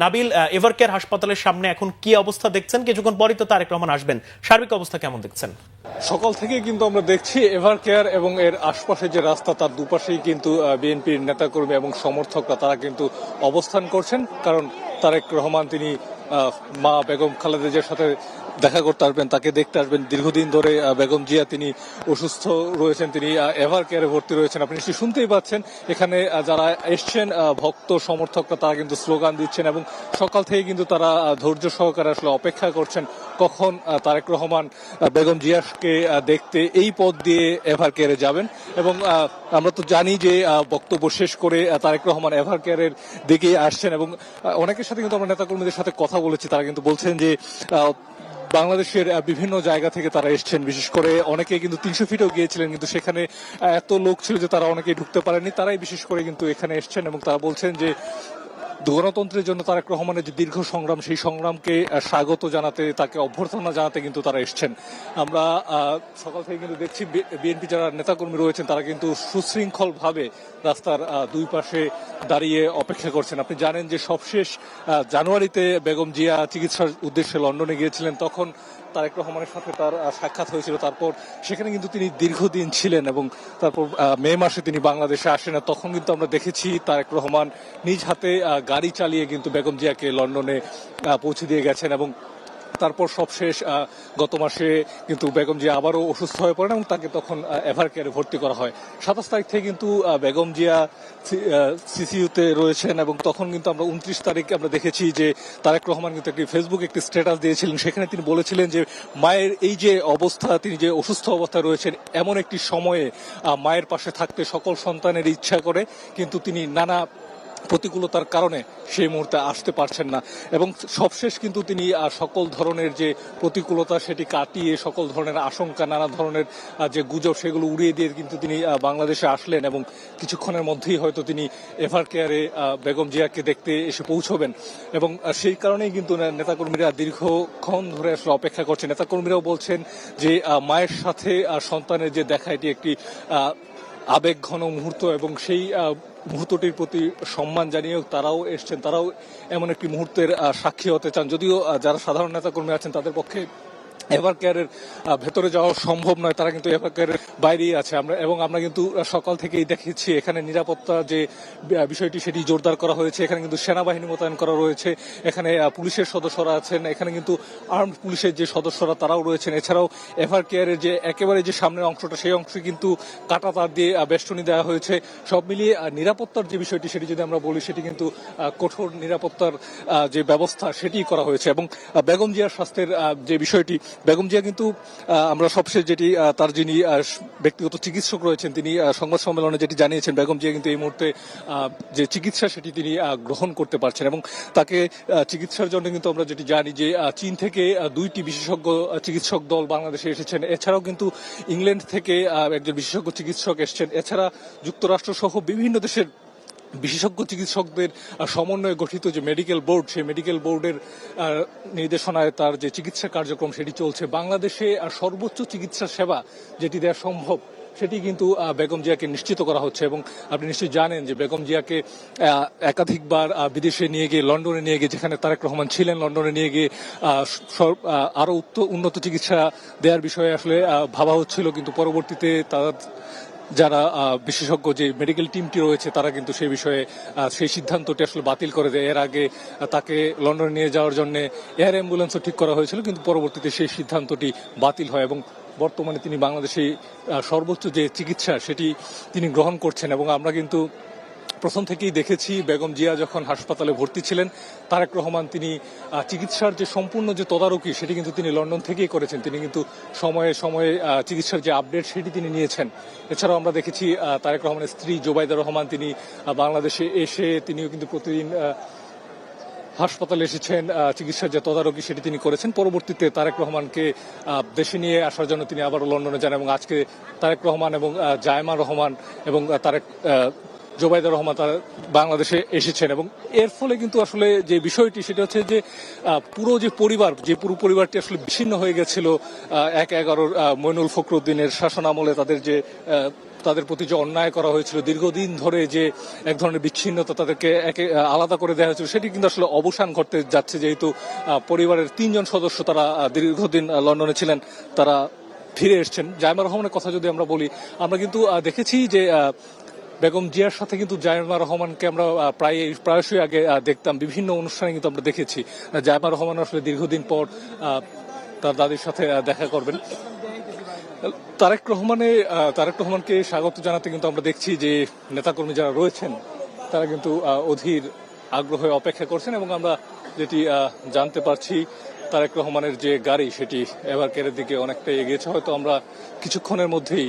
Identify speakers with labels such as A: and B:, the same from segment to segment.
A: নাবিল, এভারকেয়ার হাসপাতালের সামনে এখন কি অবস্থা দেখছেন? কিছুক্ষণ পরই তো তারেক রহমান আসবেন, সার্বিক অবস্থা কেমন দেখছেন?
B: সকাল থেকে কিন্তু আমরা দেখছি এভারকেয়ার এবং এর আশপাশে যে রাস্তা তার দুপাশেই কিন্তু বিএনপির নেতাকর্মী এবং সমর্থকরা তারা কিন্তু অবস্থান করছেন, কারণ তারেক রহমান তিনি মা বেগম খালেদা জিয়ার সাথে দেখা করতে আসবেন, তাকে দেখতে আসবেন। দীর্ঘদিন ধরে বেগম জিয়া তিনি অসুস্থ রয়েছেন, তিনি এভারকেয়ারে ভর্তি রয়েছেন। আপনি নিশ্চয়ই শুনতেই পাচ্ছেন এখানে যারা এসছেন ভক্ত সমর্থকরা তারা কিন্তু স্লোগান দিচ্ছেন এবং সকাল থেকে কিন্তু তারা ধৈর্য সহকারে আসলে অপেক্ষা করছেন কখন তারেক রহমান বেগম জিয়াকে দেখতে এই পথ দিয়ে এভারকেয়ারে যাবেন। এবং আমরা তো জানি যে বক্তব্য শেষ করে তারেক রহমান এভারকেয়ারের দিকেই আসছেন এবং অনেকের সাথে কিন্তু আমরা নেতাকর্মীদের সাথে কথা বলেছি, তারা কিন্তু বলছেন যে বাংলাদেশের বিভিন্ন জায়গা থেকে তারা এসছেন, বিশেষ করে অনেকে কিন্তু 300 ফিটেও গিয়েছিলেন, কিন্তু সেখানে এত লোক ছিল যে তারা অনেকেই ঢুকতে পারেননি, তারাই বিশেষ করে কিন্তু এখানে এসছেন এবং তারা বলছেন যে গণতন্ত্রের জন্য তারেক রহমানের যে দীর্ঘ সংগ্রাম, সেই সংগ্রামকে স্বাগত জানাতে, তাকে অভ্যর্থনা জানাতে কিন্তু তারা এসছেন। আমরা সকাল থেকে কিন্তু দেখছি বিএনপি যারা নেতাকর্মী রয়েছেন তারা কিন্তু সুশৃঙ্খল ভাবে রাস্তার দুই পাশে দাঁড়িয়ে অপেক্ষা করছেন। আপনি জানেন যে সবশেষ জানুয়ারিতে বেগম জিয়া চিকিৎসার উদ্দেশ্যে লন্ডনে গিয়েছিলেন, তখন তারেক রহমানের সাথে তার সাক্ষাৎ হয়েছিল। তারপর সেখানে কিন্তু তিনি দীর্ঘদিন ছিলেন এবং তারপর মে মাসে তিনি বাংলাদেশে আসেন। তখন কিন্তু আমরা দেখেছি তারেক রহমান নিজ হাতে গাড়ি চালিয়ে কিন্তু বেগম জিয়াকে লন্ডনে পৌঁছে দিয়ে গেছেন এবং তারপর সবশেষ গত মাসে কিন্তু বেগম জিয়া আবারও অসুস্থ হয়ে পড়েন এবং তাকে তখন এভারকেয়ারে ভর্তি করা হয়। 27 তারিখ থেকে কিন্তু বেগম জিয়া সিসিইউতে রয়েছেন এবং তখন কিন্তু আমরা 29 তারিখে আমরা দেখেছি যে তারেক রহমান কিন্তু একটি ফেসবুক একটি স্ট্যাটাস দিয়েছিলেন, সেখানে তিনি বলেছিলেন যে মায়ের এই যে অবস্থা, তিনি যে অসুস্থ অবস্থায় রয়েছেন, এমন একটি সময়ে মায়ের পাশে থাকতে সকল সন্তানের ইচ্ছা করে, কিন্তু তিনি নানা প্রতিকূলতার কারণে সেই মুহূর্তে আসতে পারছেন না। এবং সবশেষ কিন্তু তিনি সকল ধরনের যে প্রতিকূলতা সেটি কাটিয়ে সকল ধরনের আশঙ্কা, নানা ধরনের যে গুজব সেগুলো উড়িয়ে দিয়ে কিন্তু তিনি বাংলাদেশে আসলেন এবং কিছুক্ষণের মধ্যেই হয়তো তিনি এভারকেয়ারে বেগম জিয়াকে দেখতে এসে পৌঁছবেন। এবং সেই কারণেই কিন্তু নেতাকর্মীরা দীর্ঘক্ষণ ধরে আসলে অপেক্ষা করছেন। নেতাকর্মীরাও বলছেন যে মায়ের সাথে সন্তানের যে দেখা, এটি একটি আবেগঘন মুহূর্ত এবং সেই মুহূর্তটির প্রতি সম্মান জানিয়েও তারাও এসছেন, তারাও এমন একটি মুহূর্তের সাক্ষী হতে চান। যদিও যারা সাধারণ নেতাকর্মী আছেন তাদের পক্ষে এভারকেয়ারের ভেতরে যাওয়া সম্ভব নয়, তারা কিন্তু এভারকেয়ারের বাইরেই আছে। আমরা কিন্তু সকাল থেকেই দেখেছি এখানে নিরাপত্তা যে বিষয়টি সেটি জোরদার করা হয়েছে। এখানে কিন্তু সেনাবাহিনী মোতায়েন করা রয়েছে, এখানে পুলিশের সদস্যরা আছেন, এখানে কিন্তু আর্মড পুলিশের যে সদস্যরা তারাও রয়েছেন। এছাড়াও এভারকেয়ারের যে একেবারে যে সামনের অংশটা, সেই অংশে কিন্তু কাঁটা তার দিয়ে বেষ্টনী দেওয়া হয়েছে। সব মিলিয়ে নিরাপত্তার যে বিষয়টি সেটি যদি আমরা বলি, সেটি কিন্তু কঠোর নিরাপত্তার যে ব্যবস্থা সেটি করা হয়েছে। এবং বেগম জিয়ার স্বাস্থ্যের যে বিষয়টি, বেগম জিয়া কিন্তু আমরা সবশেষ যেটি তার যিনি ব্যক্তিগত চিকিৎসক রয়েছেন তিনি সংবাদ সম্মেলনে যেটি জানিয়েছেন, বেগম জিয়া কিন্তু এই মুহূর্তে যে চিকিৎসা সেটি তিনি গ্রহণ করতে পারছেন এবং তাকে চিকিৎসার জন্য কিন্তু আমরা যেটি জানি যে চীন থেকে 2টি বিশেষজ্ঞ চিকিৎসক দল বাংলাদেশে এসেছেন। এছাড়াও কিন্তু ইংল্যান্ড থেকে একজন বিশেষজ্ঞ চিকিৎসক এসেছেন। এছাড়া যুক্তরাষ্ট্র সহ বিভিন্ন দেশের বিশেষজ্ঞ চিকিৎসকদের সমন্বয়ে গঠিত যে মেডিকেল বোর্ড, সেই মেডিকেল বোর্ডের নির্দেশনায় তার যে চিকিৎসা কার্যক্রম সেটি চলছে। বাংলাদেশে সর্বোচ্চ চিকিৎসা সেবা যেটি দেওয়া সম্ভব সেটি কিন্তু বেগম জিয়াকে নিশ্চিত করা হচ্ছে। এবং আপনি নিশ্চয়ই জানেন যে বেগম জিয়াকে একাধিকবার বিদেশে নিয়ে গিয়ে, লন্ডনে নিয়ে গিয়ে, যেখানে তারেক রহমান ছিলেন, লন্ডনে নিয়ে গিয়ে আরো উন্নত চিকিৎসা দেওয়ার বিষয়ে আসলে ভাবা হচ্ছিল, কিন্তু পরবর্তীতে তার যারা বিশেষজ্ঞ যে মেডিকেল টিমটি রয়েছে তারা কিন্তু সেই বিষয়ে সেই সিদ্ধান্তটি আসলে বাতিল করে দেয়। এর আগে তাকে লন্ডনে নিয়ে যাওয়ার জন্য এয়ার অ্যাম্বুলেন্সও ঠিক করা হয়েছিল, কিন্তু পরবর্তীতে সেই সিদ্ধান্তটি বাতিল হয় এবং বর্তমানে তিনি বাংলাদেশে সর্বোচ্চ যে চিকিৎসা সেটি তিনি গ্রহণ করছেন। এবং আমরা কিন্তু প্রথম থেকেই দেখেছি বেগম জিয়া যখন হাসপাতালে ভর্তি ছিলেন, তারেক রহমান তিনি চিকিৎসার যে সম্পূর্ণ যে তদারকি সেটি কিন্তু তিনি লন্ডন থেকেই করেছেন। তিনি কিন্তু সময়ে সময়ে চিকিৎসার যে আপডেট সেটি তিনি নিয়েছেন। এছাড়াও আমরা দেখেছি তারেক রহমানের স্ত্রী জোবাইদা রহমান তিনি বাংলাদেশে এসে তিনিও কিন্তু প্রতিদিন হাসপাতালে এসেছেন, চিকিৎসার যে তদারকি সেটি তিনি করেছেন। পরবর্তীতে তারেক রহমানকে দেশে নিয়ে আসার জন্য তিনি আবারও লন্ডনে যান এবং আজকে তারেক রহমান এবং জায়মা রহমান এবং তারেক জোবাইদা রহমান তারা বাংলাদেশে এসেছেন এবং এর ফলে কিন্তু আসলে যে বিষয়টি সেটা হচ্ছে যে পুরো পুরো পরিবারটি আসলে বিচ্ছিন্ন হয়ে গেছিল ১/১১ মইনুল ফখরুদ্দিনের শাসন আমলে তাদের প্রতি যে অন্যায় করা হয়েছিল, দীর্ঘদিন ধরে যে এক ধরনের বিচ্ছিন্নতা তাদেরকে আলাদা করে দেওয়া হয়েছিল, সেটি কিন্তু আসলে অবসান ঘটতে যাচ্ছে। যেহেতু পরিবারের ৩ জন সদস্য তারা দীর্ঘদিন লন্ডনে ছিলেন, তারা ফিরে এসছেন। জাইমা রহমানের কথা যদি আমরা বলি, আমরা কিন্তু দেখেছি যে বেগম জিয়ার সাথে কিন্তু জাইমা রহমানকে আমরা প্রায়শই আগে দেখতাম, বিভিন্ন অনুষ্ঠানে কিন্তু আমরা দেখেছি জাইমা রহমান আসলে দীর্ঘদিন পর তার দাদির সাথে দেখা করবেন। তারেক রহমানকে স্বাগত জানাতে কিন্তু আমরা দেখছি যে নেতাকর্মী যারা রয়েছেন তারা কিন্তু অধীর আগ্রহে অপেক্ষা করছেন এবং আমরা যেটি জানতে পারছি তারেক রহমানের যে গাড়ি সেটি এভারকেয়ারের দিকে অনেকটা এগিয়েছে। হয়তো আমরা কিছুক্ষণের মধ্যেই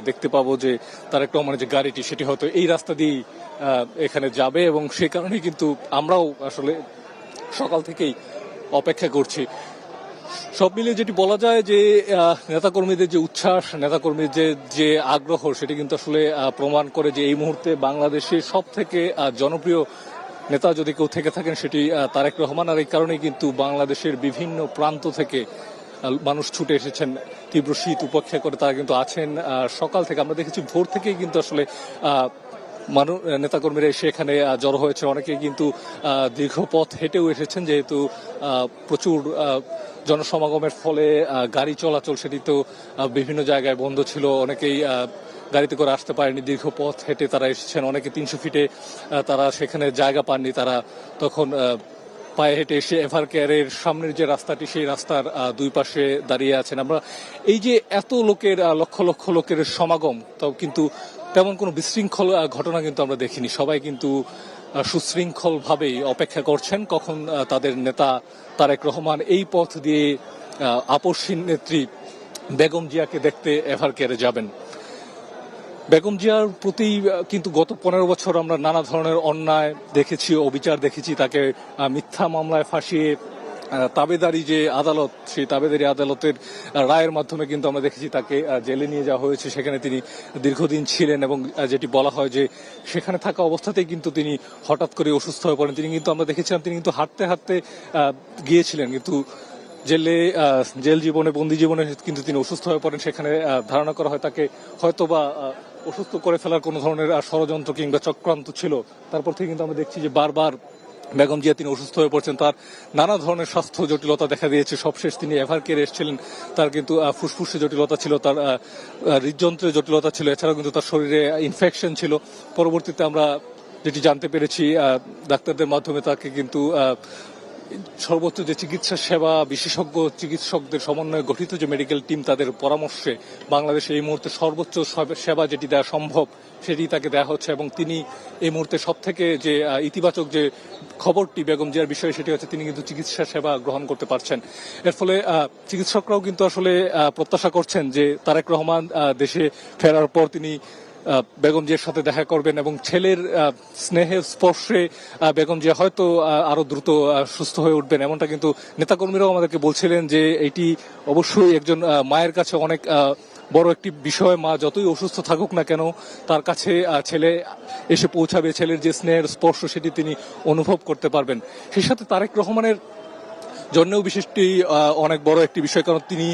B: দেখতে পাবো যে তারেক রহমানের যে গাড়িটি সেটি হয়তো এই রাস্তা দিয়েই এখানে যাবে এবং সেই কারণেই কিন্তু আমরাও আসলে সকাল থেকেই অপেক্ষা করছি। সব মিলিয়ে যেটি বলা যায় যে নেতাকর্মীদের যে উচ্ছ্বাস, নেতাকর্মীদের যে আগ্রহ, সেটি কিন্তু আসলে প্রমাণ করে যে এই মুহূর্তে বাংলাদেশের সব থেকে জনপ্রিয় নেতা যদি কেউ থেকে থাকেন সেটি তারেক রহমান। আর এই কারণেই কিন্তু বাংলাদেশের বিভিন্ন প্রান্ত থেকে মানুষ ছুটে এসেছেন তীব্র শীত উপেক্ষা করে, তারা কিন্তু আছেন সকাল থেকে। আমরা দেখেছি ভোর থেকেই কিন্তু আসলে নেতাকর্মীরা এসে এখানে জড়ো হয়েছে। অনেকেই কিন্তু দীর্ঘ পথ হেঁটেও এসেছেন, যেহেতু প্রচুর জনসমাগমের ফলে গাড়ি চলাচল সেটি তো বিভিন্ন জায়গায় বন্ধ ছিল। অনেকেই গাড়িতে করে আসতে পারেনি, দীর্ঘ পথ হেঁটে তারা এসেছেন। অনেকে 300 ফিটে তারা সেখানে জায়গা পাননি, তারা তখন পায়ে হেঁটে এসে এভারকেয়ারের সামনের যে রাস্তাটি সেই রাস্তার দুই পাশে দাঁড়িয়ে আছেন। আমরা এই যে এত লোকের লক্ষ লক্ষ লোকের সমাগম, তাও কিন্তু তেমন কোনো বিশৃঙ্খল ঘটনা কিন্তু আমরা দেখিনি। সবাই কিন্তু সুশৃঙ্খল ভাবেই অপেক্ষা করছেন কখন তাদের নেতা তারেক রহমান এই পথ দিয়ে আপসহীন নেত্রী বেগম জিয়াকে দেখতে এভারকেয়ারে যাবেন। বেগম জিয়ার প্রতি কিন্তু গত 15 বছর আমরা নানা ধরনের অন্যায় দেখেছি, অবিচার দেখেছি। তাকে মিথ্যা মামলায় ফাঁসিয়ে তাবেদারি যে আদালত, সেই তাবেদারি আদালতের রায়ের মাধ্যমে কিন্তু আমরা দেখেছি তাকে জেলে নিয়ে যাওয়া হয়েছে। সেখানে তিনি দীর্ঘদিন ছিলেন এবং যেটি বলা হয় যে সেখানে থাকা অবস্থাতেই কিন্তু তিনি হঠাৎ করে অসুস্থ হয়ে পড়েন। তিনি কিন্তু আমরা দেখেছিলাম তিনি কিন্তু হাঁটতে হাঁটতে গিয়েছিলেন, কিন্তু জেল জীবনে, বন্দি জীবনে কিন্তু তিনি অসুস্থ হয়ে পড়েন। সেখানে ধারণা করা হয় তাকে হয়তোবা অসুস্থ করে ফেলার কোনো ধরনের ষড়যন্ত্র কিংবা চক্রান্ত ছিল। তারপর থেকে কিন্তু আমরা দেখছি যে বারবার বেগম জিয়া তিনি অসুস্থ হয়ে পড়ছেন, তার নানা ধরনের স্বাস্থ্য জটিলতা দেখা দিয়েছে। সবশেষ তিনি এভারকেয়ারে এসেছিলেন, তার কিন্তু ফুসফুসে জটিলতা ছিল, তার হৃদযন্ত্রে জটিলতা ছিল, এছাড়াও কিন্তু তার শরীরে ইনফেকশন ছিল। পরবর্তীতে আমরা যেটি জানতে পেরেছি ডাক্তারদের মাধ্যমে তাকে কিন্তু সর্বোচ্চ যে চিকিৎসা সেবা, বিশেষজ্ঞ চিকিৎসকদের সমন্বয়ে গঠিত যে মেডিকেল টিম, তাদের পরামর্শে বাংলাদেশে এই মুহূর্তে সর্বোচ্চ সেবা যেটি দেওয়া সম্ভব সেটি তাকে দেওয়া হচ্ছে। এবং তিনি এই মুহূর্তে সব থেকে যে ইতিবাচক যে খবরটি বেগম জিয়ার বিষয়ে সেটি হচ্ছে তিনি কিন্তু চিকিৎসা সেবা গ্রহণ করতে পারছেন। এর ফলে চিকিৎসকরাও কিন্তু আসলে প্রত্যাশা করছেন যে তারেক রহমান দেশে ফেরার পর তিনি বেগম জিয়ার সাথে দেখা করবেন এবং ছেলের স্নেহের স্পর্শে বেগম জিয়া হয়তো আরো দ্রুত সুস্থ হয়ে উঠবেন। এমনটা কিন্তু নেতাকর্মীরাও আমাদেরকে বলছিলেন যে এটি অবশ্যই একজন মায়ের কাছে অনেক বড় একটি বিষয়। মা যতই অসুস্থ থাকুক না কেন, তার কাছে ছেলে এসে পৌঁছাবে, ছেলের যে স্নেহের স্পর্শ সেটি তিনি অনুভব করতে পারবেন। সেই সাথে তারেক রহমানের জন্যও বিশেষটি অনেক বড় একটি বিষয়, কারণ তিনি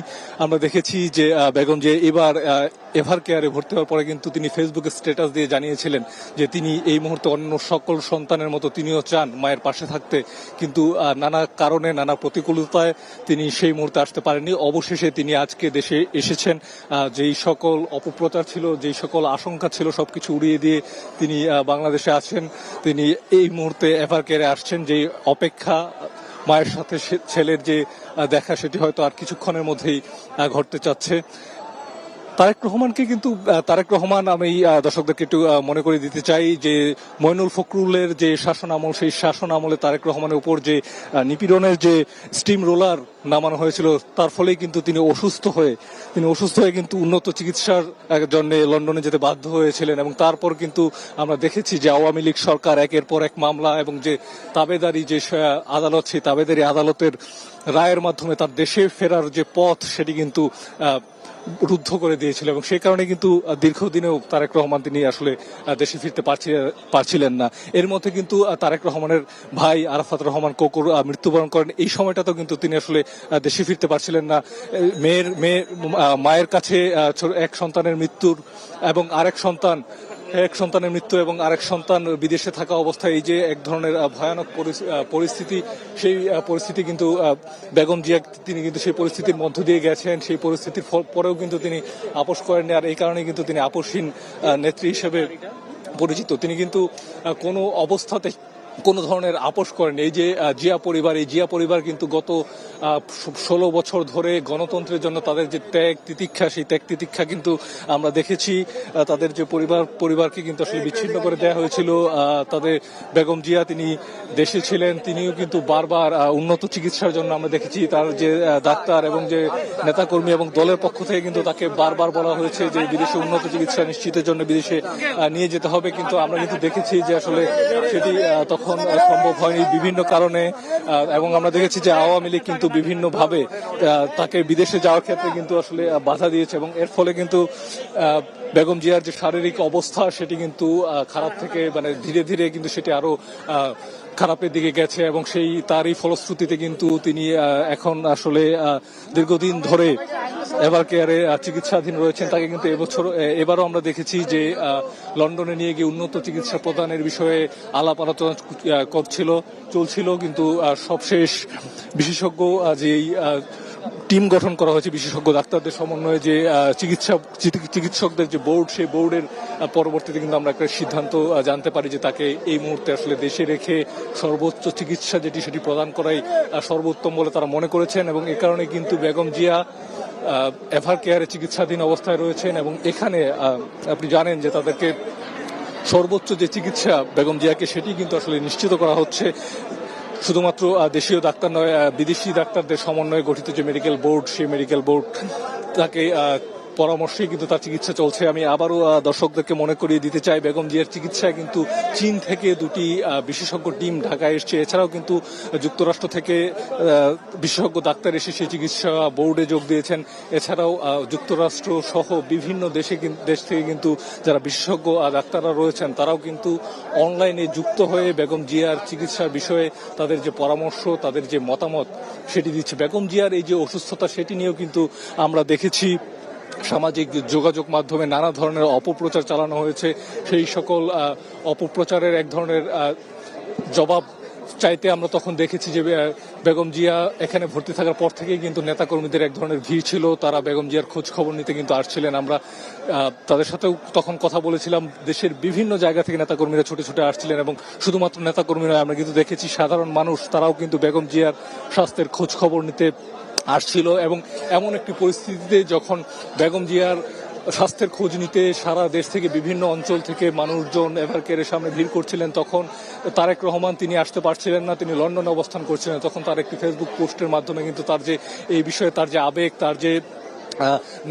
B: আমরা দেখেছি যে বেগম যে এবার এভারকেয়ারে ভর্তি হওয়ার পরে কিন্তু তিনি ফেসবুকে স্ট্যাটাস দিয়ে জানিয়েছিলেন যে তিনি এই মুহূর্তে অন্য সকল সন্তানের মতো তিনিও চান মায়ের পাশে থাকতে, কিন্তু নানা কারণে, নানা প্রতিকূলতায় তিনি সেই মুহূর্তে আসতে পারেননি। অবশেষে তিনি আজকে দেশে এসেছেন। যেই সকল অপপ্রচার ছিল, যেই সকল আশঙ্কা ছিল, সবকিছু উড়িয়ে দিয়ে তিনি বাংলাদেশে আছেন। তিনি এই মুহূর্তে এভারকেয়ারে আসছেন। যে অপেক্ষা মায়ের সাথে ছেলের যে দেখা সেটি হয়তো আর কিছুক্ষণের মধ্যেই ঘটতে চাচ্ছে। তারেক রহমান আমি দর্শকদেরকে একটু মনে করে দিতে চাই যে মইনুল ফখরুলের যে শাসন আমল, সেই শাসন আমলে তারেক রহমানের উপর যে নিপীড়নের যে স্টিম রোলার নামানো হয়েছিল, তার ফলেই কিন্তু তিনি অসুস্থ হয়ে কিন্তু উন্নত চিকিৎসার জন্য লন্ডনে যেতে বাধ্য হয়েছিলেন। এবং তারপর কিন্তু আমরা দেখেছি যে আওয়ামী লীগ সরকার একের পর এক মামলা এবং যে তাবেদারি যে আদালত, সেই তাবেদারি আদালতের রায়ের মাধ্যমে তার দেশে ফেরার যে পথ সেটি কিন্তু রুদ্ধ করে দিয়েছিল এবং সেই কারণে কিন্তু দীর্ঘদিনেও তারেক রহমান তিনি আসলে দেশে ফিরতে পারছিলেন না। এর মধ্যে কিন্তু তারেক রহমানের ভাই আরাফাত রহমান কোকর মৃত্যুবরণ করেন। এই সময়টাতেও কিন্তু তিনি আসলে দেশে ফিরতে পারছিলেন না। মায়ের কাছে এক সন্তানের মৃত্যুর এবং এক সন্তানের মৃত্যু এবং আরেক সন্তান বিদেশে থাকা অবস্থায় এই যে এক ধরনের ভয়ানক পরিস্থিতি, সেই পরিস্থিতি কিন্তু বেগম জিয়া তিনি কিন্তু সেই পরিস্থিতির মধ্য দিয়ে গেছেন। সেই পরিস্থিতির পরেও কিন্তু তিনি আপোষ করেননি, আর এই কারণে কিন্তু তিনি আপোষহীন নেত্রী হিসেবে পরিচিত। তিনি কিন্তু কোনো অবস্থাতে কোনো ধরনের আপোষ করেন। এই যে এই জিয়া পরিবার কিন্তু গত 16 বছর ধরে গণতন্ত্রের জন্য তাদের যে ত্যাগ তিতিক্ষা, সেই ত্যাগ তিতিক্ষা কিন্তু আমরা দেখেছি। তাদের যে পরিবারকে কিন্তু আসলে বিচ্ছিন্ন করে দেওয়া হয়েছিল। তাদের বেগম জিয়া তিনি দেশে ছিলেন, তিনিও কিন্তু বারবার উন্নত চিকিৎসার জন্য আমরা দেখেছি তার যে ডাক্তার এবং যে নেতাকর্মী এবং দলের পক্ষ থেকে কিন্তু তাকে বারবার বলা হয়েছে যে বিদেশে উন্নত চিকিৎসা নিশ্চিতের জন্য বিদেশে নিয়ে যেতে হবে, কিন্তু আমরা কিন্তু দেখেছি যে আসলে সেটি তখন সম্ভব হয়নি বিভিন্ন কারণে। এবং আমরা দেখেছি যে আওয়ামী লীগ কিন্তু বিভিন্ন ভাবে তাকে বিদেশে যাওয়ার ক্ষেত্রে কিন্তু আসলে বাধা দিয়েছে এবং এর ফলে কিন্তু বেগম জিয়ার যে শারীরিক অবস্থা সেটি কিন্তু খারাপ থেকে ধীরে ধীরে কিন্তু সেটি আরো খারাপের দিকে গেছে এবং তারই ফলশ্রুতিতে কিন্তু তিনি এখন আসলে দীর্ঘদিন ধরে এভার কেয়ারে চিকিৎসাধীন রয়েছেন। তাকে কিন্তু এবারও আমরা দেখেছি যে লন্ডনে নিয়ে গিয়ে উন্নত চিকিৎসা প্রদানের বিষয়ে আলাপ আলোচনা চলছিল, কিন্তু সবশেষ বিশেষজ্ঞ যেই টিম গঠন করা হয়েছে, বিশেষজ্ঞ ডাক্তারদের সমন্বয়ে যে চিকিৎসকদের যে বোর্ড, সেই বোর্ডের পরবর্তীতে কিন্তু আমরা একটা সিদ্ধান্ত জানতে পারি যে তাকে এই মুহূর্তে আসলে দেশে রেখে সর্বোচ্চ চিকিৎসা সেটি প্রদান করাই সর্বোত্তম বলে তারা মনে করেছেন এবং এ কারণে কিন্তু বেগম জিয়া এভার কেয়ারে চিকিৎসাধীন অবস্থায় রয়েছেন এবং এখানে আপনি জানেন যে তাদেরকে সর্বোচ্চ যে চিকিৎসা বেগম জিয়াকে সেটি কিন্তু আসলে নিশ্চিত করা হচ্ছে। শুধুমাত্র দেশীয় ডাক্তার নয়, বিদেশি ডাক্তারদের সমন্বয়ে গঠিত যে মেডিকেল বোর্ড, সেই মেডিকেল বোর্ড তাকে পরামর্শেই কিন্তু তার চিকিৎসা চলছে। আমি আবারও দর্শকদেরকে মনে করিয়ে দিতে চাই, বেগম জিয়ার চিকিৎসায় কিন্তু চীন থেকে 2টি বিশেষজ্ঞ টিম ঢাকায় এসছে। এছাড়াও কিন্তু যুক্তরাষ্ট্র থেকে বিশেষজ্ঞ ডাক্তার এসে সেই চিকিৎসা বোর্ডে যোগ দিয়েছেন। এছাড়াও যুক্তরাষ্ট্র সহ বিভিন্ন দেশ থেকে কিন্তু যারা বিশেষজ্ঞ ডাক্তাররা রয়েছেন তারাও কিন্তু অনলাইনে যুক্ত হয়ে বেগম জিয়ার চিকিৎসার বিষয়ে তাদের যে পরামর্শ, তাদের যে মতামত সেটি দিচ্ছে। বেগম জিয়ার এই যে অসুস্থতা সেটি নিয়েও কিন্তু আমরা দেখেছি সামাজিক যোগাযোগ মাধ্যমে নানা ধরনের অপপ্রচার চালানো হয়েছে। সেই সকল অপপ্রচারের এক ধরনের জবাব চাইতে আমরা তখন দেখেছি যে বেগম জিয়া এখানে ভর্তি থাকার পর থেকেই কিন্তু নেতাকর্মীদের এক ধরনের ভিড় ছিল, তারা বেগম জিয়ার খোঁজ খবর নিতে কিন্তু আসছিলেন। আমরা তাদের সাথেও তখন কথা বলেছিলাম, দেশের বিভিন্ন জায়গা থেকে নেতাকর্মীরা ছুটে ছুটে আসছিলেন এবং শুধুমাত্র নেতাকর্মী নয়, আমরা কিন্তু দেখেছি সাধারণ মানুষ তারাও কিন্তু বেগম জিয়ার স্বাস্থ্যের খোঁজ খবর নিতে আসছিল এবং এমন একটি পরিস্থিতিতে যখন বেগম জিয়ার স্বাস্থ্যের খোঁজ নিতে সারা দেশ থেকে বিভিন্ন অঞ্চল থেকে মানুষজন এভার কেয়ারের সামনে ভিড় করছিলেন, তখন তারেক রহমান তিনি আসতে পারছিলেন না, তিনি লন্ডনে অবস্থান করছিলেন। তখন তার একটি ফেসবুক পোস্টের মাধ্যমে কিন্তু তার যে এই বিষয়ে তার যে আবেগ, তার যে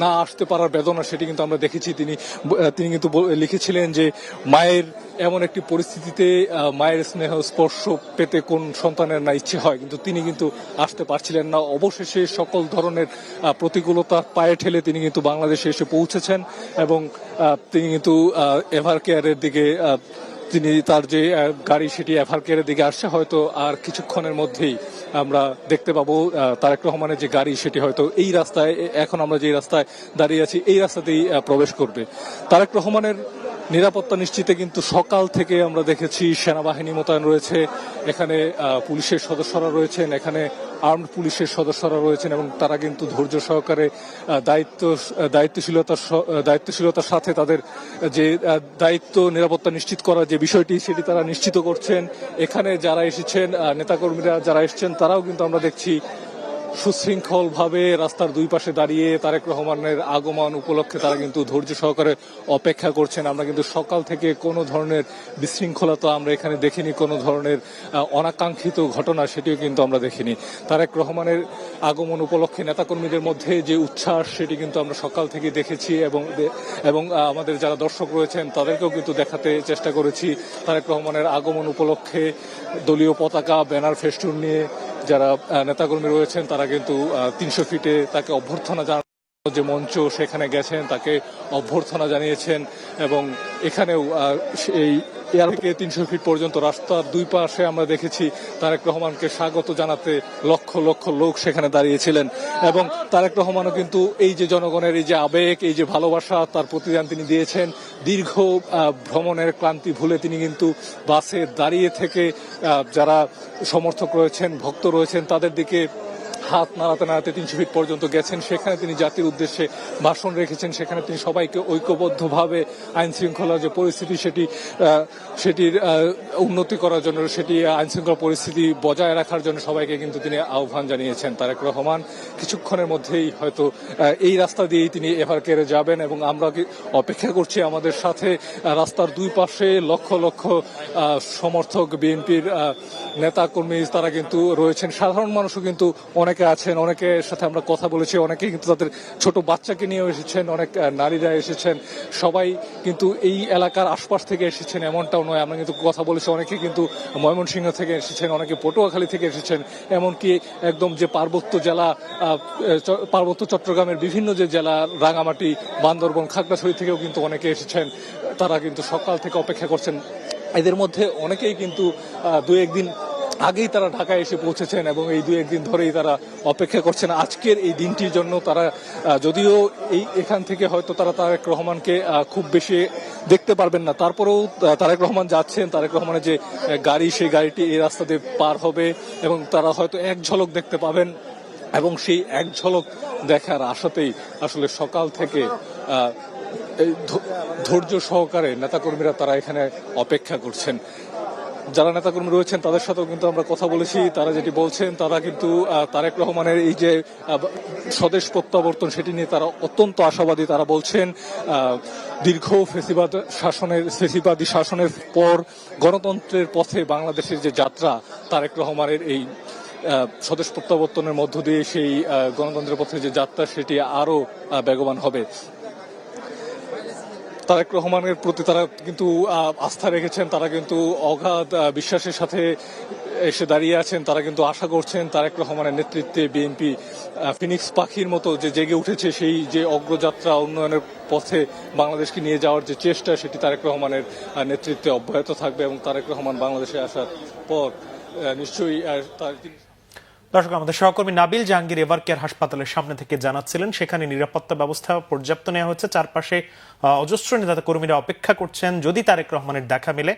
B: না আসতে পারার বেদনা সেটি কিন্তু আমরা দেখেছি। তিনি কিন্তু লিখেছিলেন যে মায়ের এমন একটি পরিস্থিতিতে মায়ের স্নেহ স্পর্শ পেতে কোন সন্তানের না ইচ্ছে হয়, কিন্তু তিনি কিন্তু আসতে পারছিলেন না। অবশেষে সকল ধরনের প্রতিকূলতা পায়ে ঠেলে তিনি কিন্তু বাংলাদেশে এসে পৌঁছেছেন এবং তিনি কিন্তু এভার কেয়ারের দিকে তিনি তার যে গাড়ি সেটি এভার কেয়ারের দিকে আসছে। হয়তো আর কিছুক্ষণের মধ্যেই আমরা দেখতে পাবো তারেক রহমানের যে গাড়ি সেটি হয়তো এই রাস্তায়, এখন আমরা যে রাস্তায় দাঁড়িয়ে আছি এই রাস্তাতেই প্রবেশ করবে। তারেক রহমানের নিরাপত্তা নিশ্চিতে কিন্তু সকাল থেকে আমরা দেখেছি সেনাবাহিনী মোতায়েন রয়েছে, এখানে পুলিশের সদস্যরা রয়েছেন, এখানে আর্মড পুলিশের সদস্যরা রয়েছেন এবং তারা কিন্তু ধৈর্য সহকারে দায়িত্বশীলতার সাথে তাদের যে দায়িত্ব নিরাপত্তা নিশ্চিত করার যে বিষয়টি সেটি তারা নিশ্চিত করছেন। এখানে যারা এসেছেন, নেতাকর্মীরা যারা এসেছেন তারাও কিন্তু আমরা দেখছি সুশৃঙ্খল ভাবে রাস্তার দুই পাশে দাঁড়িয়ে তারেক রহমানের আগমন উপলক্ষে তারা কিন্তু ধৈর্য সহকারে অপেক্ষা করছেন। আমরা কিন্তু সকাল থেকে কোনো ধরনের বিশৃঙ্খলতা আমরা এখানে দেখিনি, কোনো ধরনের অনাকাঙ্ক্ষিত ঘটনা সেটিও কিন্তু আমরা দেখিনি। তারেক রহমানের আগমন উপলক্ষে নেতাকর্মীদের মধ্যে যে উচ্ছ্বাস সেটি কিন্তু আমরা সকাল থেকে দেখেছি এবং আমাদের যারা দর্শক রয়েছেন তাদেরকেও কিন্তু দেখাতে চেষ্টা করেছি। তারেক রহমানের আগমন উপলক্ষে দলীয় পতাকা, ব্যানার, ফেস্টুন নিয়ে যারা নেতাকর্মী রয়েছেন তারা কিন্তু 300 ফিটে তাকে অভ্যর্থনা জানানোর যে মঞ্চ সেখানে গেছেন, তাকে অভ্যর্থনা জানিয়েছেন এবং এখানেও এই এয়ার থেকে 300 ফিট পর্যন্ত রাস্তার দুই পাশে আমরা দেখেছি তারেক রহমানকে স্বাগত জানাতে লক্ষ লক্ষ লোক সেখানে দাঁড়িয়েছিলেন এবং তারেক রহমানও কিন্তু এই যে জনগণের এই যে আবেগ, এই যে ভালোবাসা, তার প্রতিদান তিনি দিয়েছেন। দীর্ঘ ভ্রমণের ক্লান্তি ভুলে তিনি কিন্তু বাসে দাঁড়িয়ে থেকে যারা সমর্থক রয়েছেন, ভক্ত রয়েছেন, তাদের দিকে হাত নাড়াতে নাড়াতে 300 ফিট পর্যন্ত গেছেন। সেখানে তিনি জাতির উদ্দেশ্যে ভাষণ রেখেছেন। সেখানে তিনি সবাইকে ঐক্যবদ্ধভাবে আইন শৃঙ্খলার যে পরিস্থিতি সেটির উন্নতি করার জন্য, সেটি আইন শৃঙ্খলা পরিস্থিতি বজায় রাখার জন্য সবাইকে কিন্তু তিনি আহ্বান জানিয়েছেন। তারেক রহমান কিছুক্ষণের মধ্যেই হয়তো এই রাস্তা দিয়েই তিনি এভারকেয়ারে যাবেন এবং আমরা অপেক্ষা করছি আমাদের সাথে রাস্তার দুই পাশে লক্ষ লক্ষ সমর্থক, বিএনপির নেতাকর্মী তারা কিন্তু রয়েছেন। সাধারণ মানুষও কিন্তু অনেকে আছেন, অনেকের সাথে আমরা কথা বলেছি, অনেকে কিন্তু তাদের ছোট বাচ্চাকে নিয়েও এসেছেন, অনেক নারীরা এসেছেন। সবাই কিন্তু এই এলাকার আশপাশ থেকে এসেছেন এমনটাও নয়। আমরা কিন্তু কথা বলেছি, অনেকে কিন্তু ময়মনসিংহ থেকে এসেছেন, অনেকে পটুয়াখালী থেকে এসেছেন, এমনকি একদম যে পার্বত্য জেলা, পার্বত্য চট্টগ্রামের বিভিন্ন যে জেলা, রাঙামাটি, বান্দরবন, খাগড়াছড়ি থেকেও কিন্তু অনেকে এসেছেন। তারা কিন্তু সকাল থেকে অপেক্ষা করছেন। এদের মধ্যে অনেকেই কিন্তু দু একদিন আগেই তারা ঢাকায় এসে পৌঁছেছেন এবং এই দু একদিন ধরেই তারা অপেক্ষা করছেন আজকের এই দিনটির জন্য। তারা যদিও এখান থেকে হয়তো তারা তারেক রহমানকে খুব বেশি দেখতে পারবেন না, তারপরেও তারেক রহমান যাচ্ছেন, তারেক রহমানের যে গাড়ি, সেই গাড়িটি এই রাস্তা দিয়ে পার হবে এবং তারা হয়তো এক ঝলক দেখতে পাবেন এবং সেই এক ঝলক দেখার আশাতেই আসলে সকাল থেকে ধৈর্য সহকারে নেতাকর্মীরা তারা এখানে অপেক্ষা করছেন। যারা নেতাকর্মী রয়েছেন তাদের সাথেও কিন্তু আমরা কথা বলেছি। তারা যেটি বলছেন, তারা কিন্তু তারেক রহমানের এই যে স্বদেশ প্রত্যাবর্তন সেটি নিয়ে তারা অত্যন্ত আশাবাদী। তারা বলছেন দীর্ঘ ফেসিবাদী শাসনের পর গণতন্ত্রের পথে বাংলাদেশের যে যাত্রা, তারেক রহমানের এই স্বদেশ প্রত্যাবর্তনের মধ্য দিয়ে সেই গণতন্ত্রের পথে যে যাত্রা সেটি আরো বেগবান হবে। তারেক রহমানের প্রতি তারা কিন্তু আস্থা রেখেছেন, তারা কিন্তু অগাধ বিশ্বাসের সাথে এসে দাঁড়িয়ে আছেন। তারা কিন্তু আশা করছেন তারেক রহমানের নেতৃত্বে বিএনপি ফিনিক্স পাখির মতো যে জেগে উঠেছে, সেই যে অগ্রযাত্রা, উন্নয়নের পথে বাংলাদেশকে নিয়ে যাওয়ার যে চেষ্টা, সেটি তারেক রহমানের নেতৃত্বে অব্যাহত থাকবে এবং তারেক রহমান বাংলাদেশে আসার পর নিশ্চয়ই
A: দর্শক, আমাদের সহকর্মী নাবিল জাহাঙ্গীর এভারকেয়ার হাসপাতালের সামনে থেকে জানাচ্ছিলেন সেখানে নিরাপত্তা ব্যবস্থা পর্যাপ্ত নেওয়া হচ্ছে। চারপাশে অজস্র নেতা কর্মীরা অপেক্ষা করছেন যদি তারেক রহমানের দেখা মেলে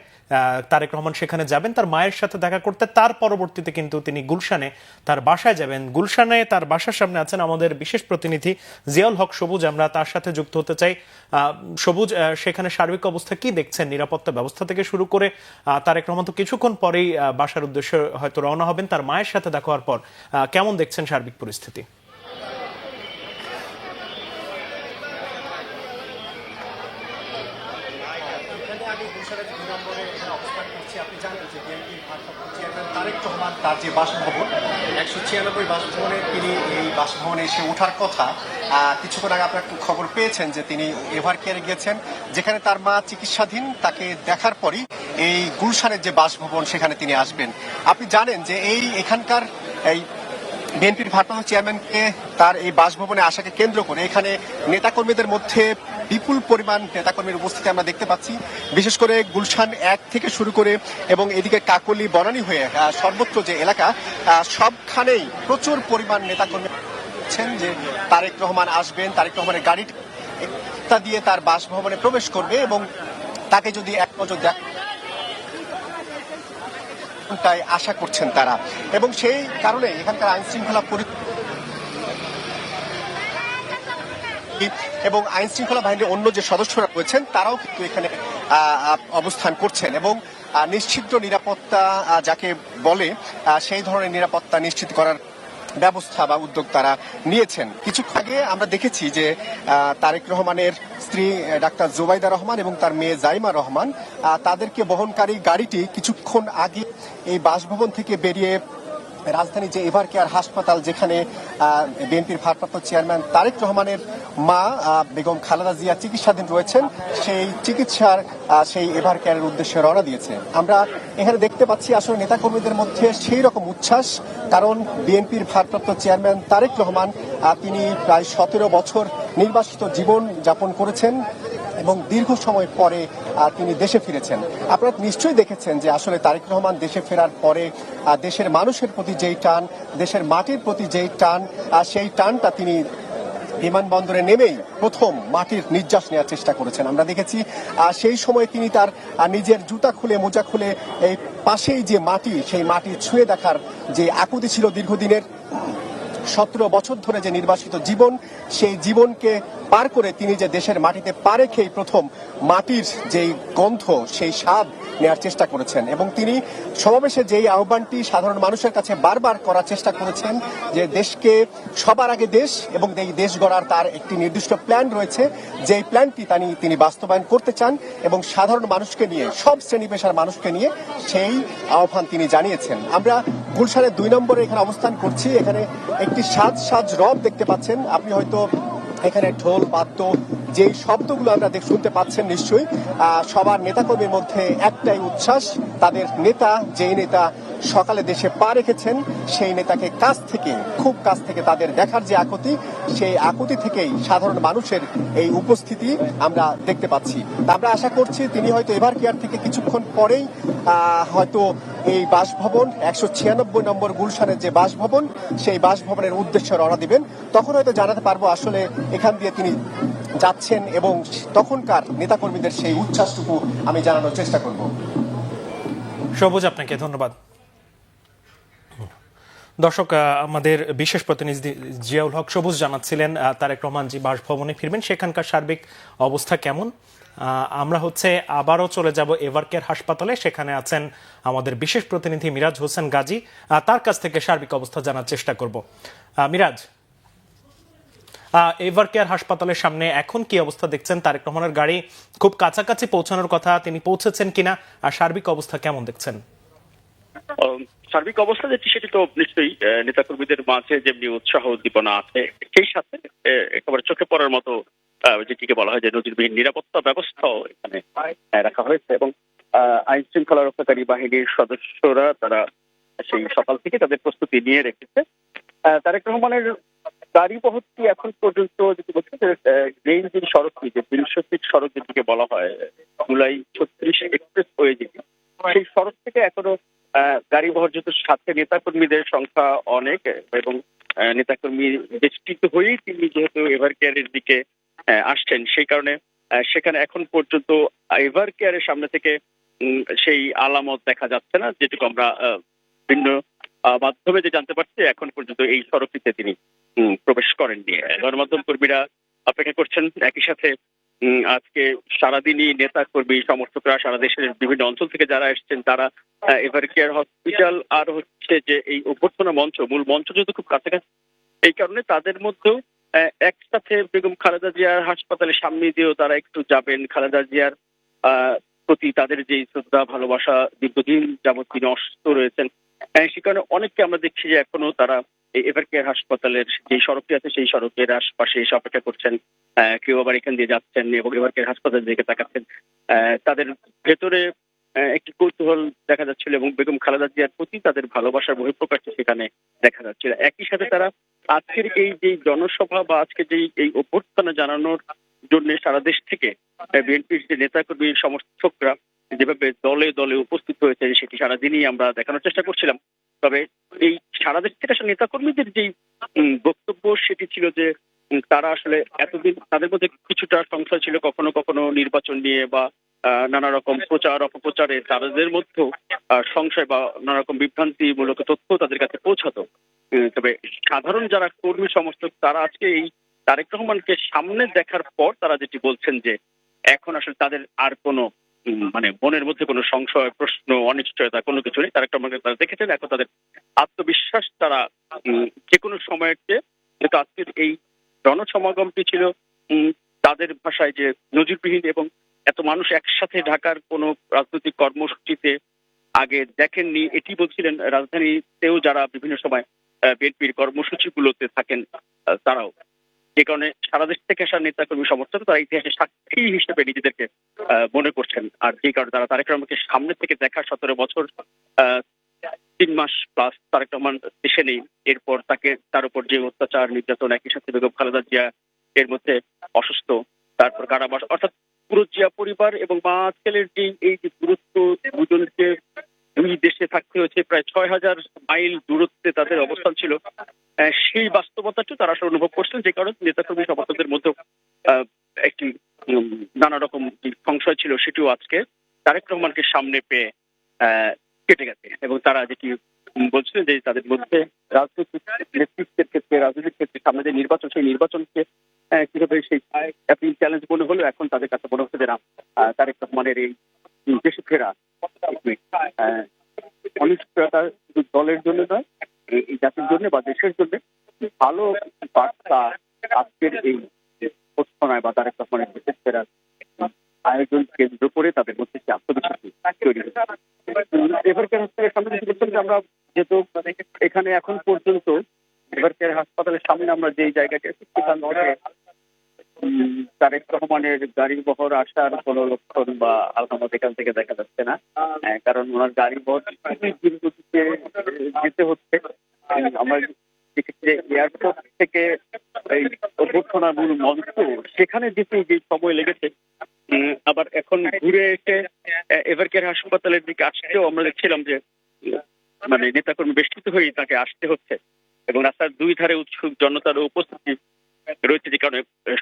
A: তারেক রহমান সেখানে যাবেন তার মায়ের সাথে দেখা করতে। তার পরবর্তীতে কিন্তু তিনি গুলশানে তার বাসায় যাবেন। গুলশানে তার বাসার সামনে আছেন আমাদের বিশেষ প্রতিনিধি জিয়াউল হক সবুজ, আমরা তার সাথে যুক্ত হতে চাই। সবুজ, সেখানে সার্বিক অবস্থা কি দেখছেন? নিরাপত্তা ব্যবস্থা থেকে শুরু করে তারেক রহমান তো কিছুক্ষণ পরেই বাসার উদ্দেশ্যে হয়তো রওনা হবেন, তার মায়ের সাথে দেখা হওয়ার পর কেমন দেখছেন সার্বিক পরিস্থিতি?
C: তারেক রহমান তার যে বাসভবন 196 বাসভবনে তিনি এই বাসভবনে এসে ওঠার কথা। কিছুক্ষণ আগে আপনার খবর পেয়েছেন যে তিনি এভারকেয়ারে গিয়েছেন, যেখানে তার মা চিকিৎসাধীন। তাকে দেখার পরই এই গুলশানের যে বাসভবন সেখানে তিনি আসবেন। আপনি জানেন যে এখানকার এই বিএনপির ভারপ্রাপ্ত চেয়ারম্যানকে তার এই বাসভবনে আসাকে কেন্দ্র করে এখানে নেতাকর্মীদের মধ্যে বিপুল পরিমাণ নেতাকর্মীর উপস্থিতি আমরা দেখতে পাচ্ছি। বিশেষ করে গুলশান 1 থেকে শুরু করে এবং এদিকে কাকলি, বনানী হয়ে সর্বত্র যে এলাকা, সবখানেই প্রচুর পরিমাণ নেতাকর্মী যে তারেক রহমান আসবেন, তারেক রহমানের গাড়িটা দিয়ে তার বাসভবনে প্রবেশ করবে এবং তাকে যদি এক নজর তাই আশা করছেন তারা। এবং সেই কারণে এখানকার আইন শৃঙ্খলা এবং আইন শৃঙ্খলা বাহিনীর অন্য যে সদস্যরা রয়েছেন তারাও কিন্তু এখানে অবস্থান করছেন এবং নিশ্চিত নিরাপত্তা যাকে বলে সেই ধরনের নিরাপত্তা নিশ্চিত করার ব্যবস্থা বা উদ্যোগ তারা নিয়েছেন। কিছুক্ষণ আগে আমরা দেখেছি যে তারেক রহমানের স্ত্রী ডাক্তার জোবাইদা রহমান এবং তার মেয়ে জাইমা রহমান, তাদেরকে বহনকারী গাড়িটি কিছুক্ষণ আগে এই বাসভবন থেকে বেরিয়ে রাজধানী যে এভারকেয়ার হাসপাতাল, যেখানে বিএনপির ভারপ্রাপ্ত চেয়ারম্যান তারেক রহমানের মা বেগম খালেদা জিয়া চিকিৎসাধীন রয়েছেন, সেই চিকিৎসার সেই এভারকেয়ারের উদ্দেশ্যে রওনা দিয়েছে। আমরা এখানে দেখতে পাচ্ছি আসলে নেতাকর্মীদের মধ্যে সেই রকম উচ্ছ্বাস, কারণ বিএনপির ভারপ্রাপ্ত চেয়ারম্যান তারেক রহমান তিনি প্রায় 17 বছর নির্বাসিত জীবন যাপন করেছেন এবং দীর্ঘ সময় পরে তিনি দেশে ফিরেছেন। আপনারা নিশ্চয়ই দেখেছেন যে আসলে তারেক রহমান দেশে ফেরার পরে দেশের মানুষের প্রতি যেই টান, দেশের মাটির প্রতি যেই টান, সেই টানটা তিনি বিমানবন্দরে নেমেই প্রথম মাটির নির্যাস নেওয়ার চেষ্টা করেছেন। আমরা দেখেছি সেই সময় তিনি তার নিজের জুতা খুলে মোজা খুলে এই পাশেই যে মাটি, সেই মাটি ছুঁয়ে দেখার যে আকুতি ছিল দীর্ঘদিনের, 17 বছর ধরে যে নির্বাসিত জীবন, সেই জীবনকে পার করে তিনি যে দেশের মাটিতে পা রেখেই প্রথম মাটির যেই গন্ধ, সেই স্বাদ নেওয়ার চেষ্টা করেছেন। এবং তিনি সমাবেশে যেই আহ্বানটি সাধারণ মানুষের কাছে বারবার করার চেষ্টা করেছেন যে দেশকে সবার আগে দেশ এবং এই দেশ গড়ার তার একটি নির্দিষ্ট প্ল্যান রয়েছে, যেই প্ল্যানটি তিনি বাস্তবায়ন করতে চান এবং সাধারণ মানুষকে নিয়ে, সব শ্রেণী পেশার মানুষকে নিয়ে সেই আহ্বান তিনি জানিয়েছেন। আমরা গুলশানের 2 নম্বরে এখানে অবস্থান করছি। এখানে একটি সাজ রব দেখতে পাচ্ছেন আপনি, হয়তো এখানে ঢোল বাদ্য যে শব্দগুলো আমরা শুনতে পাচ্ছেন নিশ্চয়ই। সবার নেতাকর্মীর মধ্যে একটাই উচ্ছ্বাস, তাদের নেতা, যেই নেতা সকালে দেশে পা রেখেছেন, সেই নেতাকে খুব কাছ থেকে তাদের দেখার যে আকুতি, সেই আকুতি থেকেই সাধারণ মানুষের এই উপস্থিতি আমরা দেখতে পাচ্ছি। আমরা আশা করছি তিনি হয়তো এভার কেয়ার থেকে কিছুক্ষণ পরেই হয়তো এই বাসভবন 196 নম্বর গুলশানের যে বাসভবন, সেই বাসভবনের উদ্দেশ্যে রওনা দিবেন। তখন হয়তো জানাতে পারবো আসলে এখান দিয়ে তিনি যাচ্ছেন এবং তখনকার নেতাকর্মীদের সেই উচ্ছ্বাসটুকু আমি জানানোর চেষ্টা করব।
A: সবুজ, আপনাকে ধন্যবাদ। দর্শক, আমাদের বিশেষ প্রতিনিধি জিয়াউল হক সবুজ জানাচ্ছিলেন তারেক রহমান যে বাসভবনে ফিরবেন সেখানকার সার্বিক অবস্থা কেমন। আমরা আবারও চলে যাব এভার কেয়ার হাসপাতালে। সেখানে আছেন আমাদের বিশেষ প্রতিনিধি মিরাজ হোসেন গাজী, তার কাছ থেকে সার্বিক অবস্থা জানার চেষ্টা করব। মিরাজ, এভার কেয়ার হাসপাতালের সামনে এখন কি অবস্থা দেখছেন? তারেক রহমানের গাড়ি খুব কাছাকাছি পৌঁছানোর কথা, তিনি পৌঁছেছেন কিনা, আর সার্বিক অবস্থা কেমন দেখছেন?
D: সার্বিক অবস্থা যেটি সেটি তো নিশ্চয়ই নেতাকর্মীদের মাঝে যেমনি উৎসাহ উদ্দীপনা আছে, সেই সাথে একেবারে চোখে পড়ার মতো যেটিকে বলা হয় যে নজিরবিহীন নিরাপত্তা ব্যবস্থাও এখানে রাখা হয়েছে এবং আইন শৃঙ্খলা রক্ষাকারী বাহিনীর সদস্যরা তারা সেই সকাল থেকে তাদের প্রস্তুতি নিয়ে রেখেছে। তারেক রহমানের গাড়ি বহরটি এখন পর্যন্ত যেটি বলছে যে রেল যে সড়কটি, যে 200 ফিট সড়ক যেটিকে বলা হয় জুলাই 36 এক্সপ্রেস ওয়ে, যেটি সেই সড়ক থেকে এখনো গাড়ি বহর যেহেতু সাথে নেতাকর্মীদের সংখ্যা অনেক এবং নেতাকর্মী বেষ্টিত হয়েই তিনি যেহেতু এভার কেয়ারের দিকে আসছেন, সেই কারণে সেখানে এখন পর্যন্ত এভার কেয়ারের সামনে থেকে সেই আলামত দেখা যাচ্ছে না, যেটুকু আমরা ভিন্ন মাধ্যমে যে জানতে পারছি এখন পর্যন্ত এই সড়কটিতে তিনি প্রবেশ করেননি। গণমাধ্যম কর্মীরা অপেক্ষা করছেন। একই সাথে আজকে সারাদিনই নেতা কর্মী সমর্থকরা সারা দেশের বিভিন্ন অঞ্চল থেকে যারা এসেছেন তারা এভার কেয়ার হসপিটাল আর হচ্ছে যে এই অভ্যর্থনা মঞ্চ, মূল মঞ্চ যেহেতু খুব কাছাকাছি, এই কারণে তাদের মধ্যেও একসাথে বেগম খালেদা জিয়ার হাসপাতালের সামনে দিয়েও তারা একটু যাবেন। খালেদা জিয়ার প্রতি তাদের যে শ্রদ্ধা ভালোবাসা, দীর্ঘদিন যাবৎ তিনি অসুস্থ রয়েছেন, সে কারণে অনেককে আমরা দেখছি যে এখনো তারা এভার কেয়ার হাসপাতালের যে সড়কটি আছে সেই সড়কের আশপাশে এসে অপেক্ষা করছেন। কেউ আবার এখান দিয়ে যাচ্ছেন এবং এভার কেয়ার হাসপাতালের দিকে তাকাচ্ছেন। তাদের ভেতরে একটি কৌতূহল দেখা যাচ্ছিল এবং বেগম খালেদা জিয়ার প্রতি তাদের ভালোবাসার বহিঃপ্রকাশ সেখানে দেখা যাচ্ছিল। একই সাথে তারা আজকের এই যে জনসভা বা আজকে যে এই অভ্যর্থনা জানানোর জন্য সারা দেশ থেকে বিএনপির যে নেতাকর্মী সমর্থকরা যেভাবে দলে দলে উপস্থিত হয়েছে সেটি সারাদিনই আমরা দেখানোর চেষ্টা করছিলাম। তবে এই সারা দেশ থেকে আসলে নেতাকর্মীদের যেই বক্তব্য সেটি ছিল যে তারা আসলে এতদিন তাদের মধ্যে কিছুটা সংশয় ছিল কখনো কখনো নির্বাচন নিয়ে বা নানা রকম প্রচার অপপ্রচারে তাদের মধ্যেও সংশয় বা নানা রকম বিভ্রান্তিমূলক তথ্য তাদের কাছে পৌঁছাতো। তবে সাধারণ যারা কর্মী সমর্থক তারা আজকে এই তারেক রহমানকে সামনে দেখার পর তারা যেটি বলছেন যে এখন আসলে তাদের আর কোনো মনের মধ্যে কোনো সংশয়, প্রশ্ন, অনিশ্চয়তা কোনো কিছু নেই। তারেক রহমানকে তারা দেখেছেন, এখন তাদের আত্মবিশ্বাস তারা যে কোনো সময়ের চেয়ে, যেহেতু আজকের এই জনসমাগমটি ছিল তাদের ভাষায় যে নজিরবিহীন এবং এত মানুষ একসাথে ঢাকার কোনো রাজনৈতিক কর্মসূচিতে আগে দেখেননি, এটি বলছিলেন রাজধানীতেও যারা বিভিন্ন সময় বিএনপির কর্মসূচিগুলোতে থাকেন তারাও। যে কারণে সারা দেশ থেকে আসা নেতাকর্মী সমর্থক তারা ইতিহাসের সাক্ষী হিসেবে নিজেদেরকে মনে করছেন। আর যে কারণে তারা তারেক রহমানকে সামনে থেকে দেখা 17 বছর 3 মাস প্লাস তারেক রহমান দেশে নেই, এরপর তার উপর যে অত্যাচার নির্যাতন, একই সাথে বেগম খালেদা জিয়া এর মধ্যে অসুস্থ, তারপর কারাবাস, অর্থাৎ পুরো জিয়া পরিবার এবং মা ছেলের যে এই যে দূরত্ব, দুজনকে দুই দেশে থাকতে হয়েছে, প্রায় 6,000 মাইল দূরত্বে তাদের অবস্থান ছিল, সেই বাস্তবতাটা তারা আসলে অনুভব করছেন, যে কারণে নেতাকর্মী সমর্থকদের মধ্যে একটি নানা রকম যে সংশয় ছিল সেটিও আজকে তারেক রহমানকে সামনে পেয়ে কেটে গেছে। এবং তারা যেটি বলছিলেন যে তাদের মধ্যে রাজনৈতিক নেতৃত্বের ক্ষেত্রে, রাজনৈতিক ক্ষেত্রে সামনে যে নির্বাচন, সেই নির্বাচনকে কিভাবে সেই অ্যাপিল চ্যালেঞ্জ মনে হলো, এখন তাদের কাছে মনে হচ্ছে যে না, তারেক রহমানের এই দেশে ফেরা অনিশ্চয়তা শুধু দলের জন্য নয়, এই জাতির জন্য বা দেশের জন্য ভালো বার্তা আজকের এই ঘোষণায় বা তারেক রহমানের দেশের ফেরার আয়োজন কেন্দ্র করে তাদের মধ্যে যে আত্মবিশ্বাস তৈরি হয়েছে। এবার কেন সামনে বলছেন যে আমরা যেহেতু এখানে এখন পর্যন্ত এবার হাসপাতালের সামনে আমরা যে জায়গাটি আছি সেখান থেকে তারেক রহমানের গাড়ি বহর আসার কোন লক্ষণ বা আলামত এখান থেকে দেখা যাচ্ছে না, কারণ ওনার গাড়ি বহর যেতে হচ্ছে। আমরা দেখেছি যে এয়ারপোর্ট থেকে এই অভ্যর্থনার মূল মঞ্চ সেখানে যেতে যে সময় লেগেছে, আবার এখন ঘুরে এসে এভারকেয়ার হাসপাতালের দিকে আসতেও আমরা দেখছিলাম যে মানে নেতাকর্মী বেষ্টিত হয়েই তাকে আসতে হচ্ছে এবং রাস্তার দুই ধারে উৎসুক জনতার উপস্থিতি রয়েছে, যে কারণে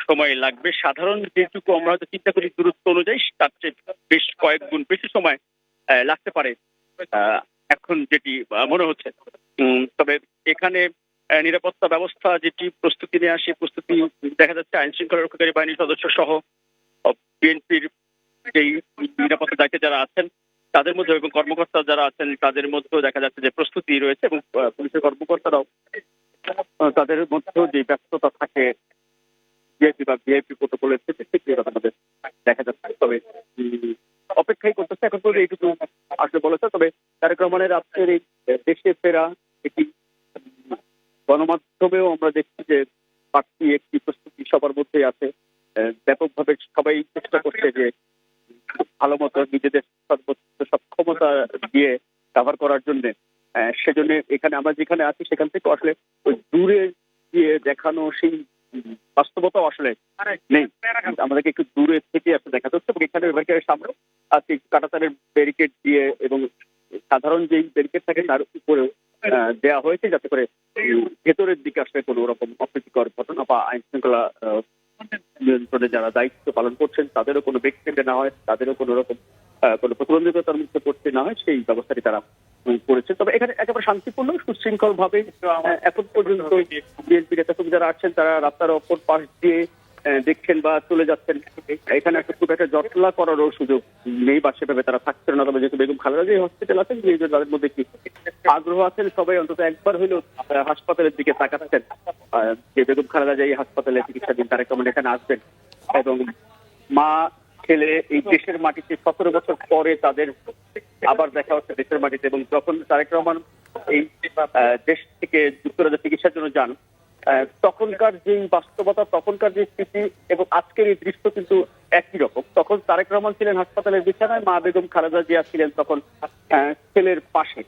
D: সময় লাগবে। সাধারণ যেটুকু আমরা হয়তো চিন্তা করি দূরত্ব অনুযায়ী তার চেয়ে বেশ কয়েক গুণ বেশি সময় লাগতে পারে এখন যেটি মনে হচ্ছে। তবে এখানে নিরাপত্তা ব্যবস্থা যেটি প্রস্তুতি নিয়ে আসে, প্রস্তুতি দেখা যাচ্ছে আইন শৃঙ্খলা রক্ষাকারী বাহিনীর সদস্য সহ বিএনপির যেই নিরাপত্তা দায়িত্বে যারা আছেন তাদের মধ্যে এবং কর্মকর্তা যারা আছেন তাদের মধ্যেও দেখা যাচ্ছে যে প্রস্তুতি রয়েছে, এবং পুলিশের কর্মকর্তারাও তাদের মধ্যেও যে ব্যস্ততা থাকে ভিআইপি বা ভিআইপি প্রোটোকলের ক্ষেত্রে আমাদের দেখা যাচ্ছে। তবে অপেক্ষাই করতেছে এখন পর্যন্ত এইটুকু আসলে বলেছে। তবে তারেক রহমানের আজকের এই দেশে ফেরা এটি গণমাধ্যমেও আমরা দেখছি যে বাড়তি একটি প্রস্তুতি সবার মধ্যেই আছে, ব্যাপকভাবে সবাই চেষ্টা করছে যে ভালো মতো নিজেদের সর্বোচ্চ সক্ষমতা দিয়ে কভার করার জন্য। সেজন্য এখানে আমরা যেখানে আছি সেখান থেকে আসলে ওই দূরে গিয়ে দেখানো সেই বাস্তবতা আসলে নেই, আমাদেরকে একটু দূরে থেকে আসলে দেখা যাচ্ছে। এবং এখানে এভারকেয়ারের সামনে আজকে কাঁটাতারের ব্যারিকেড দিয়ে এবং সাধারণ যেই ব্যারিকেড থাকে তার উপরেও দেওয়া হয়েছে, যাতে করে ভেতরের দিকে আসলে কোনো রকম অপ্রীতিকর ঘটনা বা আইন শৃঙ্খলা নিয়ন্ত্রণে যারা দায়িত্ব পালন করছেন তাদেরও কোনো ব্যক্তিকে না হয়, তাদেরও কোনো রকম কোনো প্রতিবন্ধকতার মুখে পড়তে না হয়, সেই ব্যবস্থাটি তারা করেছে। তবে এখানে একেবারে শান্তিপূর্ণ সুশৃঙ্খল ভাবে এখন পর্যন্ত বিএনপি নেতাকর্মী যারা আছেন তারা রাস্তার অপর পাশ দিয়ে দেখছেন বা চলে যাচ্ছেন। এখানে একটা খুব একটা জটলা করারও সুযোগ নেই বা সেভাবে তারা থাকছেন না। তবে যেহেতু বেগম খালেদা জিয়া হসপিটাল আছেন, তাদের মধ্যে কি আগ্রহ আছেন, সবাই অন্তত একবার হইলেও হাসপাতালের দিকে তাকাচ্ছেন যে বেগম খালেদা জিয়া হাসপাতালে চিকিৎসাধীন, তারেক রহমান এখানে আসবেন এবং মা ছেলে এই দেশের মাটিতে 17 বছর পরে তাদের আবার দেখা হচ্ছে দেশের মাটিতে। এবং যখন তারেক রহমান এই দেশ থেকে যুক্তরাজ্যে চিকিৎসার জন্য যান, তখনকার যে বাস্তবতা, তখনকার যে স্থিতি এবং আজকের এই দৃশ্য কিন্তু একই রকম। তখন তারেক রহমান ছিলেন হাসপাতালের বিছানায়, মা বেগম খালেদা জিয়া ছিলেন তখন ছেলের পাশে।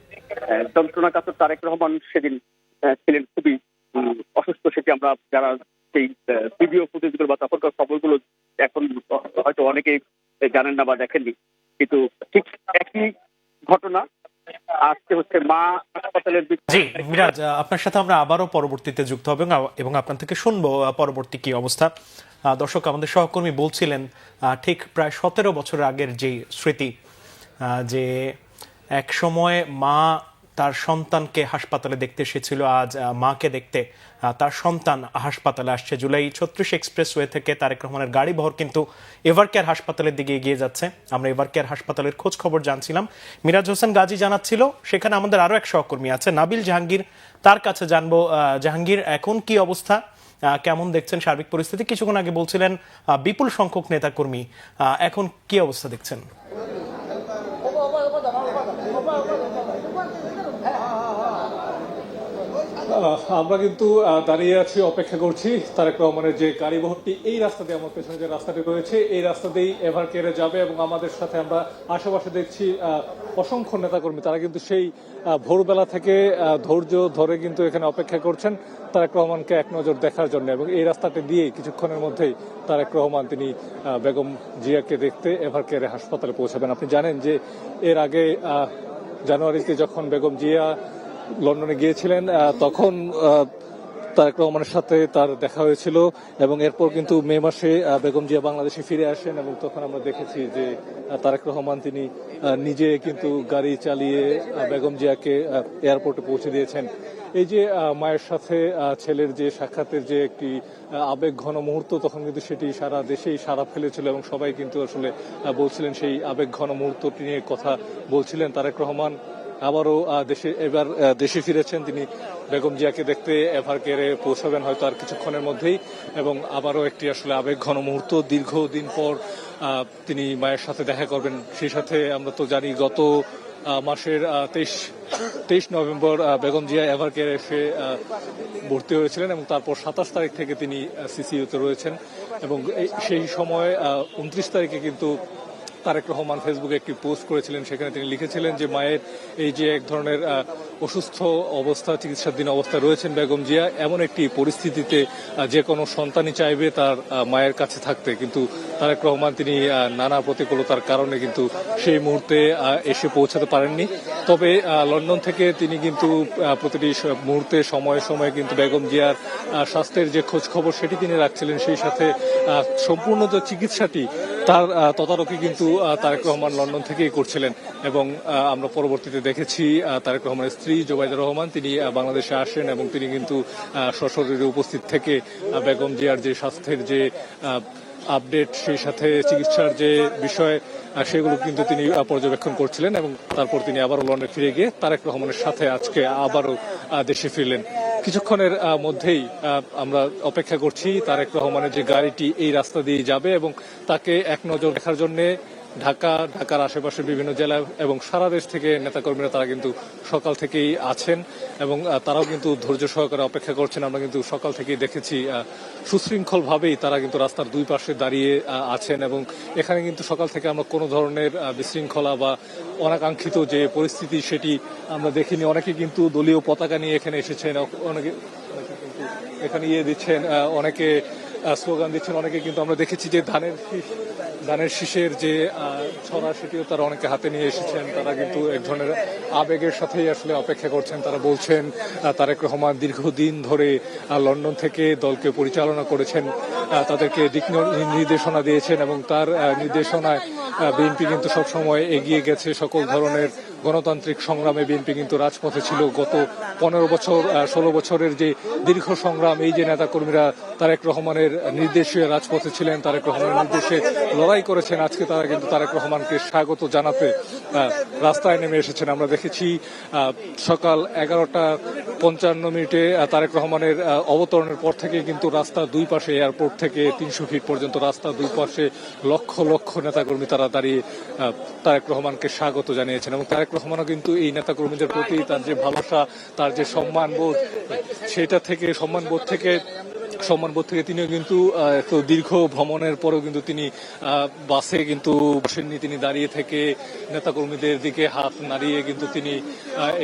D: যন্ত্রণাকাতর তারেক রহমান সেদিন ছিলেন খুবই অসুস্থ, সেটি আমরা যারা সেই ভিডিও ফুটেজগুলো বা তখনকার খবরগুলো এখন হয়তো অনেকেই জানেন না বা দেখেননি, কিন্তু ঠিক একই ঘটনা আজকে হচ্ছে মা হাসপাতালের।
A: জি মিরাজ, আপনার সাথে আমরা আবারও পরবর্তীতে যুক্ত হব এবং আপনার থেকে শুনবো পরবর্তী কি অবস্থা। দর্শক, আমাদের সহকর্মী বলছিলেন ঠিক প্রায় 17 বছর আগের যে স্মৃতি, যে এক সময় মা তার সন্তানকে হাসপাতালে দেখতে এসেছিল, আজ মাকে দেখতে তার সন্তান হাসপাতালে আসছে। জুলাই 36 এক্সপ্রেসওয়ে থেকে তারেক রহমানের গাড়ি বহর কিন্তু এভারকেয়ার হাসপাতালের দিকে এগিয়ে যাচ্ছে। আমরা এভারকেয়ার হাসপাতালের খোঁজ খবর জানছিলাম, মিরাজ হোসেন গাজী জানাচ্ছিল। সেখানে আমাদের আরো এক সহকর্মী আছে নাবিল জাহাঙ্গীর, তার কাছে জানবো। জাহাঙ্গীর, এখন কি অবস্থা, কেমন দেখছেন সার্বিক পরিস্থিতি? কিছুক্ষণ আগে বলছিলেন বিপুল সংখ্যক নেতাকর্মী, এখন কি অবস্থা দেখছেন?
B: আমরা কিন্তু দাঁড়িয়ে আছি, অপেক্ষা করছি তারেক রহমানের যে গাড়ি বহরটি এই রাস্তা দিয়ে, আমার পেছনে যে রাস্তাটি রয়েছে এই রাস্তা দিয়েই এভার কেয়ারে যাবে এবং আমাদের সাথে আমরা আশেপাশে দেখছি অসংখ্য নেতাকর্মী, তারা কিন্তু সেই ভোরবেলা থেকে ধৈর্য ধরে কিন্তু এখানে অপেক্ষা করছেন তারেক রহমানকে এক নজর দেখার জন্য। এবং এই রাস্তাটি দিয়ে কিছুক্ষণের মধ্যেই তারেক রহমান তিনি বেগম জিয়াকে দেখতে এভার কেয়ারে হাসপাতালে পৌঁছাবেন। আপনি জানেন যে এর আগে জানুয়ারিতে যখন বেগম জিয়া লন্ডনে গিয়েছিলেন তখন তারেক রহমানের সাথে তার দেখা হয়েছিল এবং এরপর কিন্তু মে মাসে বেগম জিয়া বাংলাদেশে ফিরে আসেন এবং তখন আমরা দেখেছি যে তারেক রহমান তিনি নিজে কিন্তু গাড়ি চালিয়ে বেগম জিয়াকে এয়ারপোর্টে পৌঁছে দিয়েছেন। এই যে মায়ের সাথে ছেলের যে সাক্ষাতের যে একটি আবেগ ঘন মুহূর্ত, তখন কিন্তু সেটি সারা দেশেই সাড়া ফেলেছিল এবং সবাই কিন্তু আসলে বলছিলেন, সেই আবেগ ঘন মুহূর্তটি নিয়ে কথা বলছিলেন। তারেক রহমান আবারও এবার দেশে ফিরেছেন, তিনি বেগম জিয়াকে দেখতে এভার কেয়ারে পৌঁছাবেন হয়তো আর কিছুক্ষণের মধ্যেই এবং আবারও একটি আসলে আবেগ ঘন মুহূর্ত, দীর্ঘদিন পর তিনি মায়ের সাথে দেখা করবেন। সেই সাথে আমরা তো জানি গত মাসের 23 নভেম্বর বেগম জিয়া এভার কেয়ারে এসে ভর্তি হয়েছিলেন এবং তারপর 27 তারিখ থেকে তিনি সিসিইউতে রয়েছেন এবং সেই সময় 29 তারিখে কিন্তু তারেক রহমান ফেসবুকে একটি পোস্ট করেছিলেন, সেখানে তিনি লিখেছিলেন যে মায়ের এই যে এক ধরনের অসুস্থ অবস্থা, চিকিৎসাধীন অবস্থায় রয়েছেন বেগম জিয়া, এমন একটি পরিস্থিতিতে যে কোনো সন্তানই চাইবে তার মায়ের কাছে থাকতে, কিন্তু তারেক রহমান তিনি নানা প্রতিকূলতার কারণে কিন্তু সেই মুহূর্তে এসে পৌঁছাতে পারেননি। তবে লন্ডন থেকে তিনি কিন্তু প্রতিটি মুহূর্তে সময়ে সময়ে কিন্তু বেগম জিয়ার স্বাস্থ্যের যে খোঁজ খবর সেটি তিনি রাখছিলেন, সেই সাথে সম্পূর্ণ যে চিকিৎসাটি তার তদারকি কিন্তু তারেক রহমান লন্ডন থেকেই করছিলেন এবং আমরা পরবর্তীতে দেখেছি তারেক রহমানের স্ত্রী জোবাইদা রহমান তিনি বাংলাদেশে আসেন এবং তিনি কিন্তু সশরীরে উপস্থিত থেকে বেগম জিয়ার যে স্বাস্থ্যের যে আপডেট, সেই সাথে চিকিৎসার যে বিষয় সেগুলো কিন্তু তিনি পর্যবেক্ষণ করছিলেন এবং তারপর তিনি আবারও লন্ডনে ফিরে গিয়ে তারেক রহমানের সাথে আজকে আবারও দেশে ফিরলেন। কিছুক্ষণের মধ্যেই আমরা অপেক্ষা করছি তারেক রহমানের যে গাড়িটি এই রাস্তা দিয়ে যাবে এবং তাকে এক নজর দেখার জন্য ঢাকার আশেপাশের বিভিন্ন জেলা এবং সারা দেশ থেকে নেতাকর্মীরা তারা কিন্তু সকাল থেকেই আছেন এবং তারাও কিন্তু ধৈর্য সহকারে অপেক্ষা করছেন। আমরা কিন্তু সকাল থেকেই দেখেছি সুশৃঙ্খলভাবেই তারা কিন্তু রাস্তার দুই পাশে দাঁড়িয়ে আছেন এবং এখানে কিন্তু সকাল থেকে আমরা কোনো ধরনের বিশৃঙ্খলা বা অনাকাঙ্ক্ষিত যে পরিস্থিতি সেটি আমরা দেখিনি। অনেকে কিন্তু দলীয় পতাকা নিয়ে এখানে এসেছেন, অনেকে কিন্তু এখানে দিচ্ছেন, অনেকে স্লোগান দিচ্ছেন, অনেকে কিন্তু আমরা দেখেছি যে ধানের শীষের যে ছড়া সেটিও তারা অনেকে হাতে নিয়ে এসেছেন। তারা কিন্তু এক ধরনের আবেগের সাথেই আসলে অপেক্ষা করছেন। তারা বলছেন তারেক রহমান দীর্ঘদিন ধরে লন্ডন থেকে দলকে পরিচালনা করেছেন, তাদেরকে দিক নির্দেশনা দিয়েছেন এবং তার নির্দেশনায় বিএনপি কিন্তু সবসময় এগিয়ে গেছে। সকল ধরনের গণতান্ত্রিক সংগ্রামে বিএনপি কিন্তু রাজপথে ছিল। গত 15 বছর 16 বছরের যে দীর্ঘ সংগ্রাম, এই যে নেতাকর্মীরা তারেক রহমানের নির্দেশে রাজপথে ছিলেন, তারেক রহমানের নির্দেশে লড়াই করেছেন, আজকে তারা কিন্তু তারেক রহমানকে স্বাগত জানাতে রাস্তায় নেমে এসেছেন। আমরা দেখেছি সকাল 11:55 তারেক রহমানের অবতরণের পর থেকে কিন্তু রাস্তা দুই পাশে, এয়ারপোর্ট থেকে 300 ফিট পর্যন্ত রাস্তা দুই পাশে লক্ষ লক্ষ নেতাকর্মী তারা দাঁড়িয়ে তারেক রহমানকে স্বাগত জানিয়েছেন এবং তারেক রহমানও কিন্তু এই নেতাকর্মীদের প্রতি তার যে ভালোবাসা, তার যে সম্মানবোধ, সেটা থেকে সম্মানবোধ থেকে তিনিও কিন্তু দীর্ঘ ভ্রমণের পরেও কিন্তু তিনি বাসে কিন্তু বসেননি, তিনি দাঁড়িয়ে থেকে নেতাকর্মীদের দিকে হাত নাড়িয়ে কিন্তু তিনি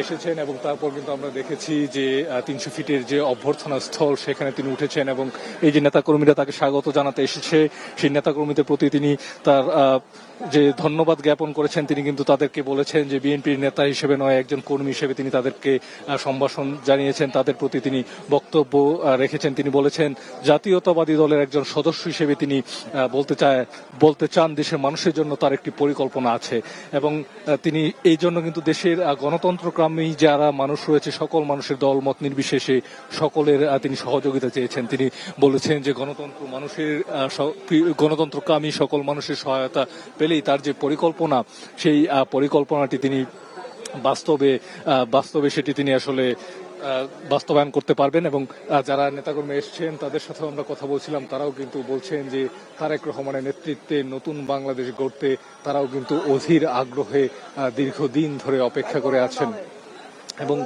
B: এসেছেন এবং তারপর কিন্তু আমরা দেখেছি যে 300 ফিটের যে অভ্যর্থনা স্থল সেখানে তিনি উঠেছেন এবং এই যে নেতাকর্মীরা তাকে স্বাগত জানাতে এসেছে সেই নেতাকর্মীদের প্রতি তিনি তার যে ধন্যবাদ জ্ঞাপন করেছেন। তিনি কিন্তু তাদেরকে বলেছেন যে বিএনপির নেতা হিসেবে নয়, একজন কর্মী হিসেবে তিনি তাদেরকে সম্ভাষণ জানিয়েছেন, তাদের প্রতি তিনি বক্তব্য রেখেছেন। তিনি বলেছেন জাতীয়তাবাদী দলের একজন সদস্য হিসেবে তিনি বলতে চান দেশের মানুষের জন্য তার একটি পরিকল্পনা আছে এবং তিনি এই জন্য কিন্তু দেশের গণতন্ত্রকামী যারা মানুষ রয়েছে সকল মানুষের দলমত নির্বিশেষে সকলের তিনি সহযোগিতা চেয়েছেন। তিনি বলেছেন যে গণতন্ত্রকামী সকল মানুষের সহায়তা পেলেই তার যে পরিকল্পনা, সেই পরিকল্পনাটি তিনি বাস্তবে সেটি তিনি আসলে বাস্তবায়ন করতে পারবেন এবং যারা নেতাকর্মী এসছেন তাদের সাথেও আমরা কথা বলছিলাম, তারাও কিন্তু বলছেন যে তারেক রহমানের নেতৃত্বে নতুন বাংলাদেশ গড়তে তারাও কিন্তু অধীর আগ্রহে দীর্ঘদিন ধরে অপেক্ষা করে আছেন। এবং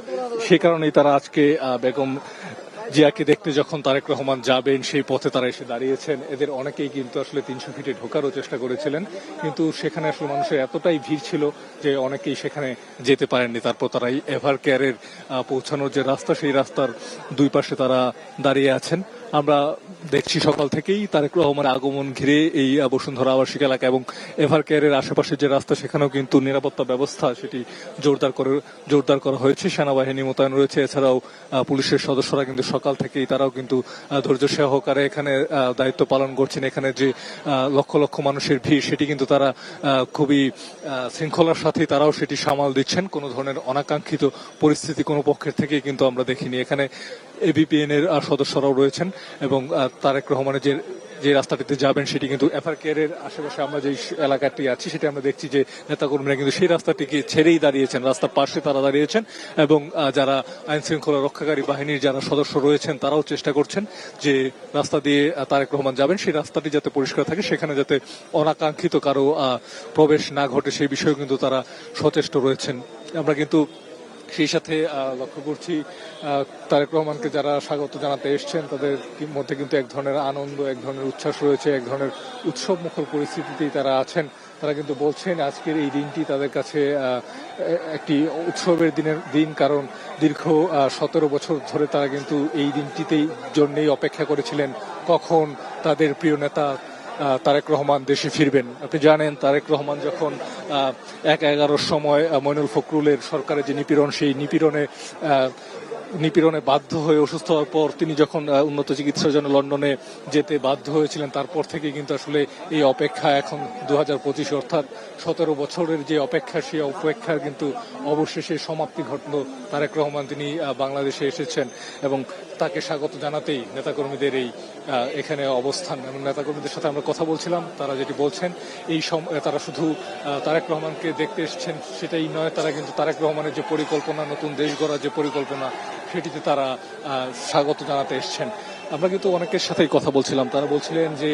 B: সে কারণেই তারা আজকে বেগম জিয়াকে দেখতে যখন তারেক রহমান যাবেন সেই পথে তারা এসে দাঁড়িয়েছেন। এদের অনেকেই কিন্তু আসলে 300 ফিটে ঢোকারও চেষ্টা করেছিলেন, কিন্তু সেখানে আসলে মানুষের এতটাই ভিড় ছিল যে অনেকেই সেখানে যেতে পারেননি। তারপর তারা এই এভার কেয়ারের পৌঁছানোর যে রাস্তা, সেই রাস্তার দুই পাশে তারা দাঁড়িয়ে আছেন। আমরা দেখছি সকাল থেকেই তারেক রহমানের আগমন ঘিরে এই বসুন্ধরা আবাসিক এলাকা এবং এভার কেয়ারের আশেপাশে যে রাস্তা, সেখানেও কিন্তু নিরাপত্তা ব্যবস্থা সেটি জোরদার করা হয়েছে। সেনাবাহিনী মোতায়েন রয়েছে, এছাড়াও পুলিশের সদস্যরা কিন্তু সকাল থেকেই তারাও কিন্তু ধৈর্য সহকারে এখানে দায়িত্ব পালন করছেন। এখানে যে লক্ষ লক্ষ মানুষের ভিড়, সেটি কিন্তু তারা খুবই শৃঙ্খলার সাথে তারাও সেটি সামাল দিচ্ছেন। কোনো ধরনের অনাকাঙ্ক্ষিত পরিস্থিতি কোনো পক্ষের থেকে কিন্তু আমরা দেখিনি। এখানে এবিপিএন এর সদস্যরাও রয়েছেন এবং তারেক রহমানের যে রাস্তাটিতে যাবেন সেটি কিন্তু এফআর কেয়ারের আশেপাশে আমরা যে এলাকাটি আছি সেটা আমরা দেখছি যে নেতাকর্মীরা কিন্তু সেই রাস্তাটিকে ছেড়েই দাঁড়িয়েছেন, রাস্তার পাশে তারা দাঁড়িয়েছেন এবং যারা আইন শৃঙ্খলা রক্ষাকারী বাহিনীর যারা সদস্য রয়েছেন তারাও চেষ্টা করছেন যে রাস্তা দিয়ে তারেক রহমান যাবেন সেই রাস্তাটি যাতে পরিষ্কার থাকে, সেখানে যাতে অনাকাঙ্ক্ষিত কারো প্রবেশ না ঘটে সেই বিষয়ে কিন্তু তারা সচেষ্ট রয়েছেন। আমরা কিন্তু সেই সাথে লক্ষ্য করছি তারেক রহমানকে যারা স্বাগত জানাতে এসছেন তাদের মধ্যে কিন্তু এক ধরনের আনন্দ, এক ধরনের উচ্ছ্বাস রয়েছে, এক ধরনের উৎসব মুখর পরিস্থিতিতেই তারা আছেন। তারা কিন্তু বলছেন আজকের এই দিনটি তাদের কাছে একটি উৎসবের দিন, কারণ দীর্ঘ 17 বছর ধরে তারা কিন্তু এই দিনটিতেই জন্যই অপেক্ষা করেছিলেন কখন তাদের প্রিয় নেতা তারেক রহমান দেশে ফিরবেন। আপনি জানেন তারেক রহমান যখন 1/11 সময় মইনুল ফখরুলের সরকারের যে নিপীড়ন, সেই নিপীড়নে বাধ্য হয়ে অসুস্থ হওয়ার পর তিনি যখন উন্নত চিকিৎসার জন্য লন্ডনে যেতে বাধ্য হয়েছিলেন, তারপর থেকে কিন্তু আসলে এই অপেক্ষা এখন 2025 অর্থাৎ 17 বছরের যে অপেক্ষা, সেই অপেক্ষার কিন্তু অবশেষে সমাপ্তি ঘটল। তারেক রহমান তিনি বাংলাদেশে এসেছেন এবং তাকে স্বাগত জানাতেই নেতাকর্মীদের এই এখানে অবস্থান। এবং নেতাকর্মীদের সাথে আমরা কথা বলছিলাম, তারা যেটি বলছেন তারা শুধু তারেক রহমানকে দেখতে এসেছেন সেটাই নয়, তারা কিন্তু তারেক রহমানের যে পরিকল্পনা, নতুন দেশ গড়ার যে পরিকল্পনা, সেটিতে তারা স্বাগত জানাতে এসেছেন। আমরা কিন্তু অনেকের সাথেই কথা বলছিলাম, তারা বলছিলেন যে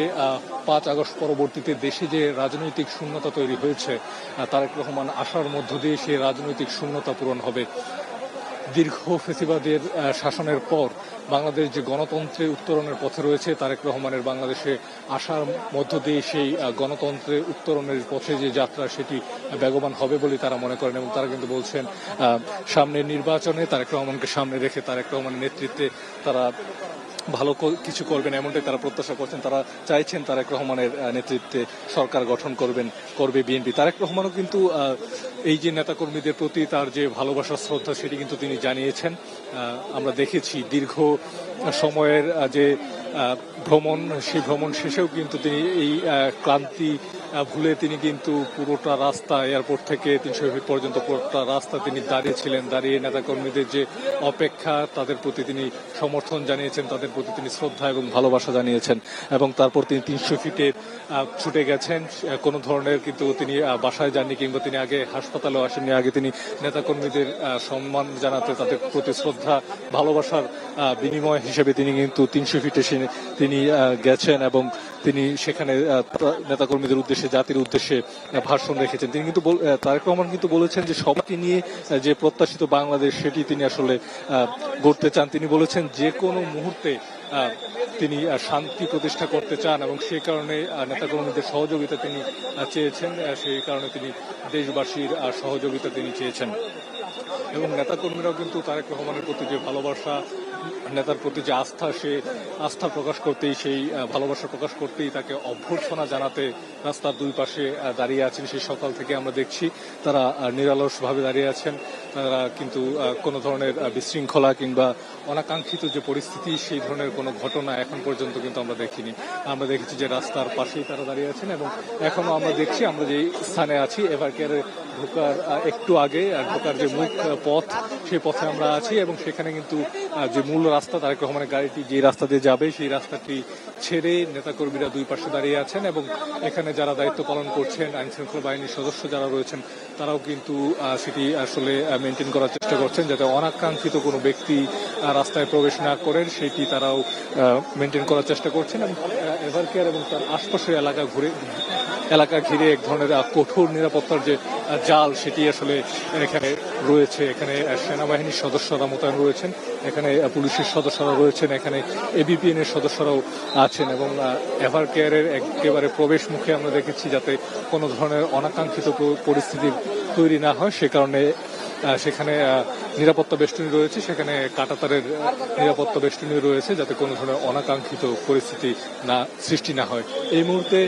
B: 5 আগস্ট পরবর্তীতে দেশে যে রাজনৈতিক শূন্যতা তৈরি হয়েছে, তারেক রহমান আসার মধ্য দিয়ে সেই রাজনৈতিক শূন্যতা পূরণ হবে। দীর্ঘ ফেসিবাদের শাসনের পর বাংলাদেশ যে গণতন্ত্রে উত্তরণের পথে রয়েছে, তারেক রহমানের বাংলাদেশে আসার মধ্য দিয়ে সেই গণতন্ত্রে উত্তরণের পথে যে যাত্রা, সেটি বেগবান হবে বলে তারা মনে করেন। এবং তারা কিন্তু বলছেন সামনের নির্বাচনে তারেক রহমানকে সামনে রেখে তারেক রহমানের নেতৃত্বে তারা ভালো কিছু করবেন, এমনটাই তারা প্রত্যাশা করছেন। তারা চাইছেন তারেক রহমানের নেতৃত্বে সরকার গঠন করবে বিএনপি। তারেক রহমানও কিন্তু এই যে নেতাকর্মীদের প্রতি তার যে ভালোবাসা, শ্রদ্ধা, সেটি কিন্তু তিনি জানিয়েছেন। আমরা দেখেছি দীর্ঘ সময়ের যে ভ্রমণ, সেই ভ্রমণ শেষেও কিন্তু তিনি এই ক্লান্তি ভুলে তিনি কিন্তু পুরোটা রাস্তা, এয়ারপোর্ট থেকে 300 ফিট পর্যন্ত পুরোটা রাস্তা তিনি দাঁড়িয়েছিলেন। দাঁড়িয়ে নেতাকর্মীদের যে অপেক্ষা, তাদের প্রতি তিনি সমর্থন জানিয়েছেন, তাদের প্রতি তিনি শ্রদ্ধা এবং ভালোবাসা জানিয়েছেন। এবং তারপর তিনি 300 ফিটে ছুটে গেছেন। কোনো ধরনের কিন্তু তিনি বাসায় যাননি, কিংবা তিনি আগে হাসপাতালেও আসেননি। আগে তিনি নেতাকর্মীদের সম্মান জানাতে, তাদের প্রতি শ্রদ্ধা ভালোবাসার বিনিময় হিসেবে তিনি কিন্তু 300 ফিটে তিনি গেছেন এবং তিনি সেখানে নেতাকর্মীদের উদ্দেশ্যে, জাতির উদ্দেশ্যে ভাষণ রেখেছেন। তিনি কিন্তু তারেক রহমান কিন্তু বলেছেন যে সবাইকে নিয়ে যে প্রত্যাশিত বাংলাদেশ, সেটি তিনি আসলে গড়তে চান। তিনি বলেছেন যে কোনো মুহূর্তে তিনি শান্তি প্রতিষ্ঠা করতে চান এবং সেই কারণে নেতাকর্মীদের সহযোগিতা তিনি চেয়েছেন, সেই কারণে তিনি দেশবাসীর সহযোগিতা তিনি চেয়েছেন। এবং নেতাকর্মীরাও কিন্তু তারেক রহমানের প্রতি যে ভালোবাসা, নেতার প্রতি যে আস্থা, সে আস্থা প্রকাশ করতেই, সেই ভালোবাসা প্রকাশ করতেই তাকে অভ্যর্থনা জানাতে রাস্তার দুই পাশে দাঁড়িয়ে আছেন। সেই সকাল থেকে আমরা দেখছি তারা নিরলসভাবে দাঁড়িয়ে আছেন। তারা কিন্তু কোনো ধরনের বিশৃঙ্খলা কিংবা অনাকাঙ্ক্ষিত যে পরিস্থিতি, সেই ধরনের কোনো ঘটনা এখন পর্যন্ত কিন্তু আমরা দেখিনি। আমরা দেখেছি যে রাস্তার পাশেই তারা দাঁড়িয়ে আছেন এবং এখনো আমরা দেখছি, আমরা যে স্থানে আছি এভার কেয়ারে ঢোকার একটু আগে, ঢোকার যে মুখ পথ, সেই পথে আমরা আছি এবং সেখানে কিন্তু যে মূল রাস্তা, তারেক রহমানের গাড়িটি যে রাস্তা দিয়ে যাবে, সেই রাস্তাটি ছেড়ে নেতাকর্মীরা দুই পাশে দাঁড়িয়ে আছেন এবং এখানে যারা দায়িত্ব পালন করছেন আইন শৃঙ্খলা বাহিনীর সদস্য যারা রয়েছেন তারাও কিন্তু সেটি আসলে মেনটেন করার চেষ্টা করছেন যাতে অনাকাঙ্ক্ষিত কোনো ব্যক্তি রাস্তায় প্রবেশ না করেন সেটি তারাও মেনটেন করার চেষ্টা করছেন এবং এভারকেয়ার এবং তার আশপাশের এলাকা ঘিরে এক ধরনের কঠোর নিরাপত্তার যে জাল সেটি আসলে এখানে রয়েছে। এখানে সেনাবাহিনীর সদস্যরা মোতায়েন রয়েছেন, এখানে পুলিশের সদস্যরা রয়েছেন, এখানে এবিপিএন এর সদস্যরাও আছেন এবং এভারকেয়ারের একেবারে প্রবেশ মুখে আমরা দেখেছি যাতে কোনো ধরনের অনাকাঙ্ক্ষিত পরিস্থিতি তৈরি না হয় সে কারণে সেখানে নিরাপত্তা বেষ্টনী রয়েছে, সেখানে কাঁটাতারের নিরাপত্তা বেষ্টনী রয়েছে যাতে কোনো ধরনের অনাকাঙ্ক্ষিত পরিস্থিতি সৃষ্টি না হয়। এই মুহূর্তে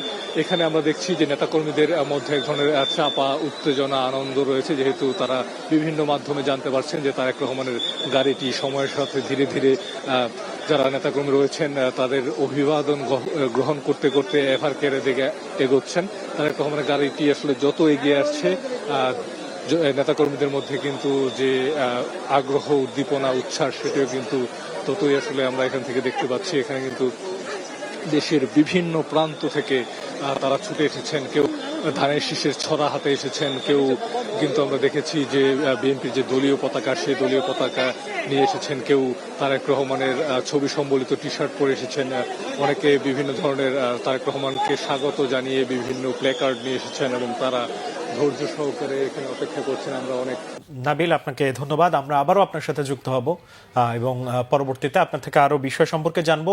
B: এখানে আমরা দেখছি যে নেতাকর্মীদের মধ্যে এক ধরনের চাপা উত্তেজনা আনন্দ রয়েছে যেহেতু তারা বিভিন্ন মাধ্যমে জানতে পারছেন যে তারেক রহমানের গাড়িটি সময়ের সাথে ধীরে ধীরে যারা নেতাকর্মী রয়েছেন তাদের অভিবাদন গ্রহণ করতে করতে এভারকেয়ারের দিকে এগোচ্ছেন। তারেক রহমানের গাড়িটি আসলে যত এগিয়ে আসছে নেতাকর্মীদের মধ্যে কিন্তু যে আগ্রহ উদ্দীপনা উচ্ছ্বাস সেটাও কিন্তু ততই আসলে আমরা এখান থেকে দেখতে পাচ্ছি। এখানে কিন্তু দেশের বিভিন্ন প্রান্ত থেকে তারা ছুটে এসেছেন, কেউ ধানের শীষের ছড়া হাতে এসেছেন, কেউ কিন্তু আমরা দেখেছি যে বিএনপির যে দলীয় পতাকা সেই দলীয় পতাকা নিয়ে এসেছেন, কেউ তারেক রহমানের ছবি সম্বলিত টি শার্ট পরে এসেছেন, অনেকে বিভিন্ন ধরনের তারেক রহমানকে স্বাগত জানিয়ে বিভিন্ন প্ল্যাকার্ড নিয়ে এসেছেন এবং তারা ধৈর্য সহকারে এখানে অপেক্ষা করছেন। আমরা অনেক
A: নাবিল, আপনাকে ধন্যবাদ। আমরা আবারও আপনার সাথে যুক্ত হব এবং পরবর্তীতে আপনার থেকে আরো বিষয় সম্পর্কে জানবো।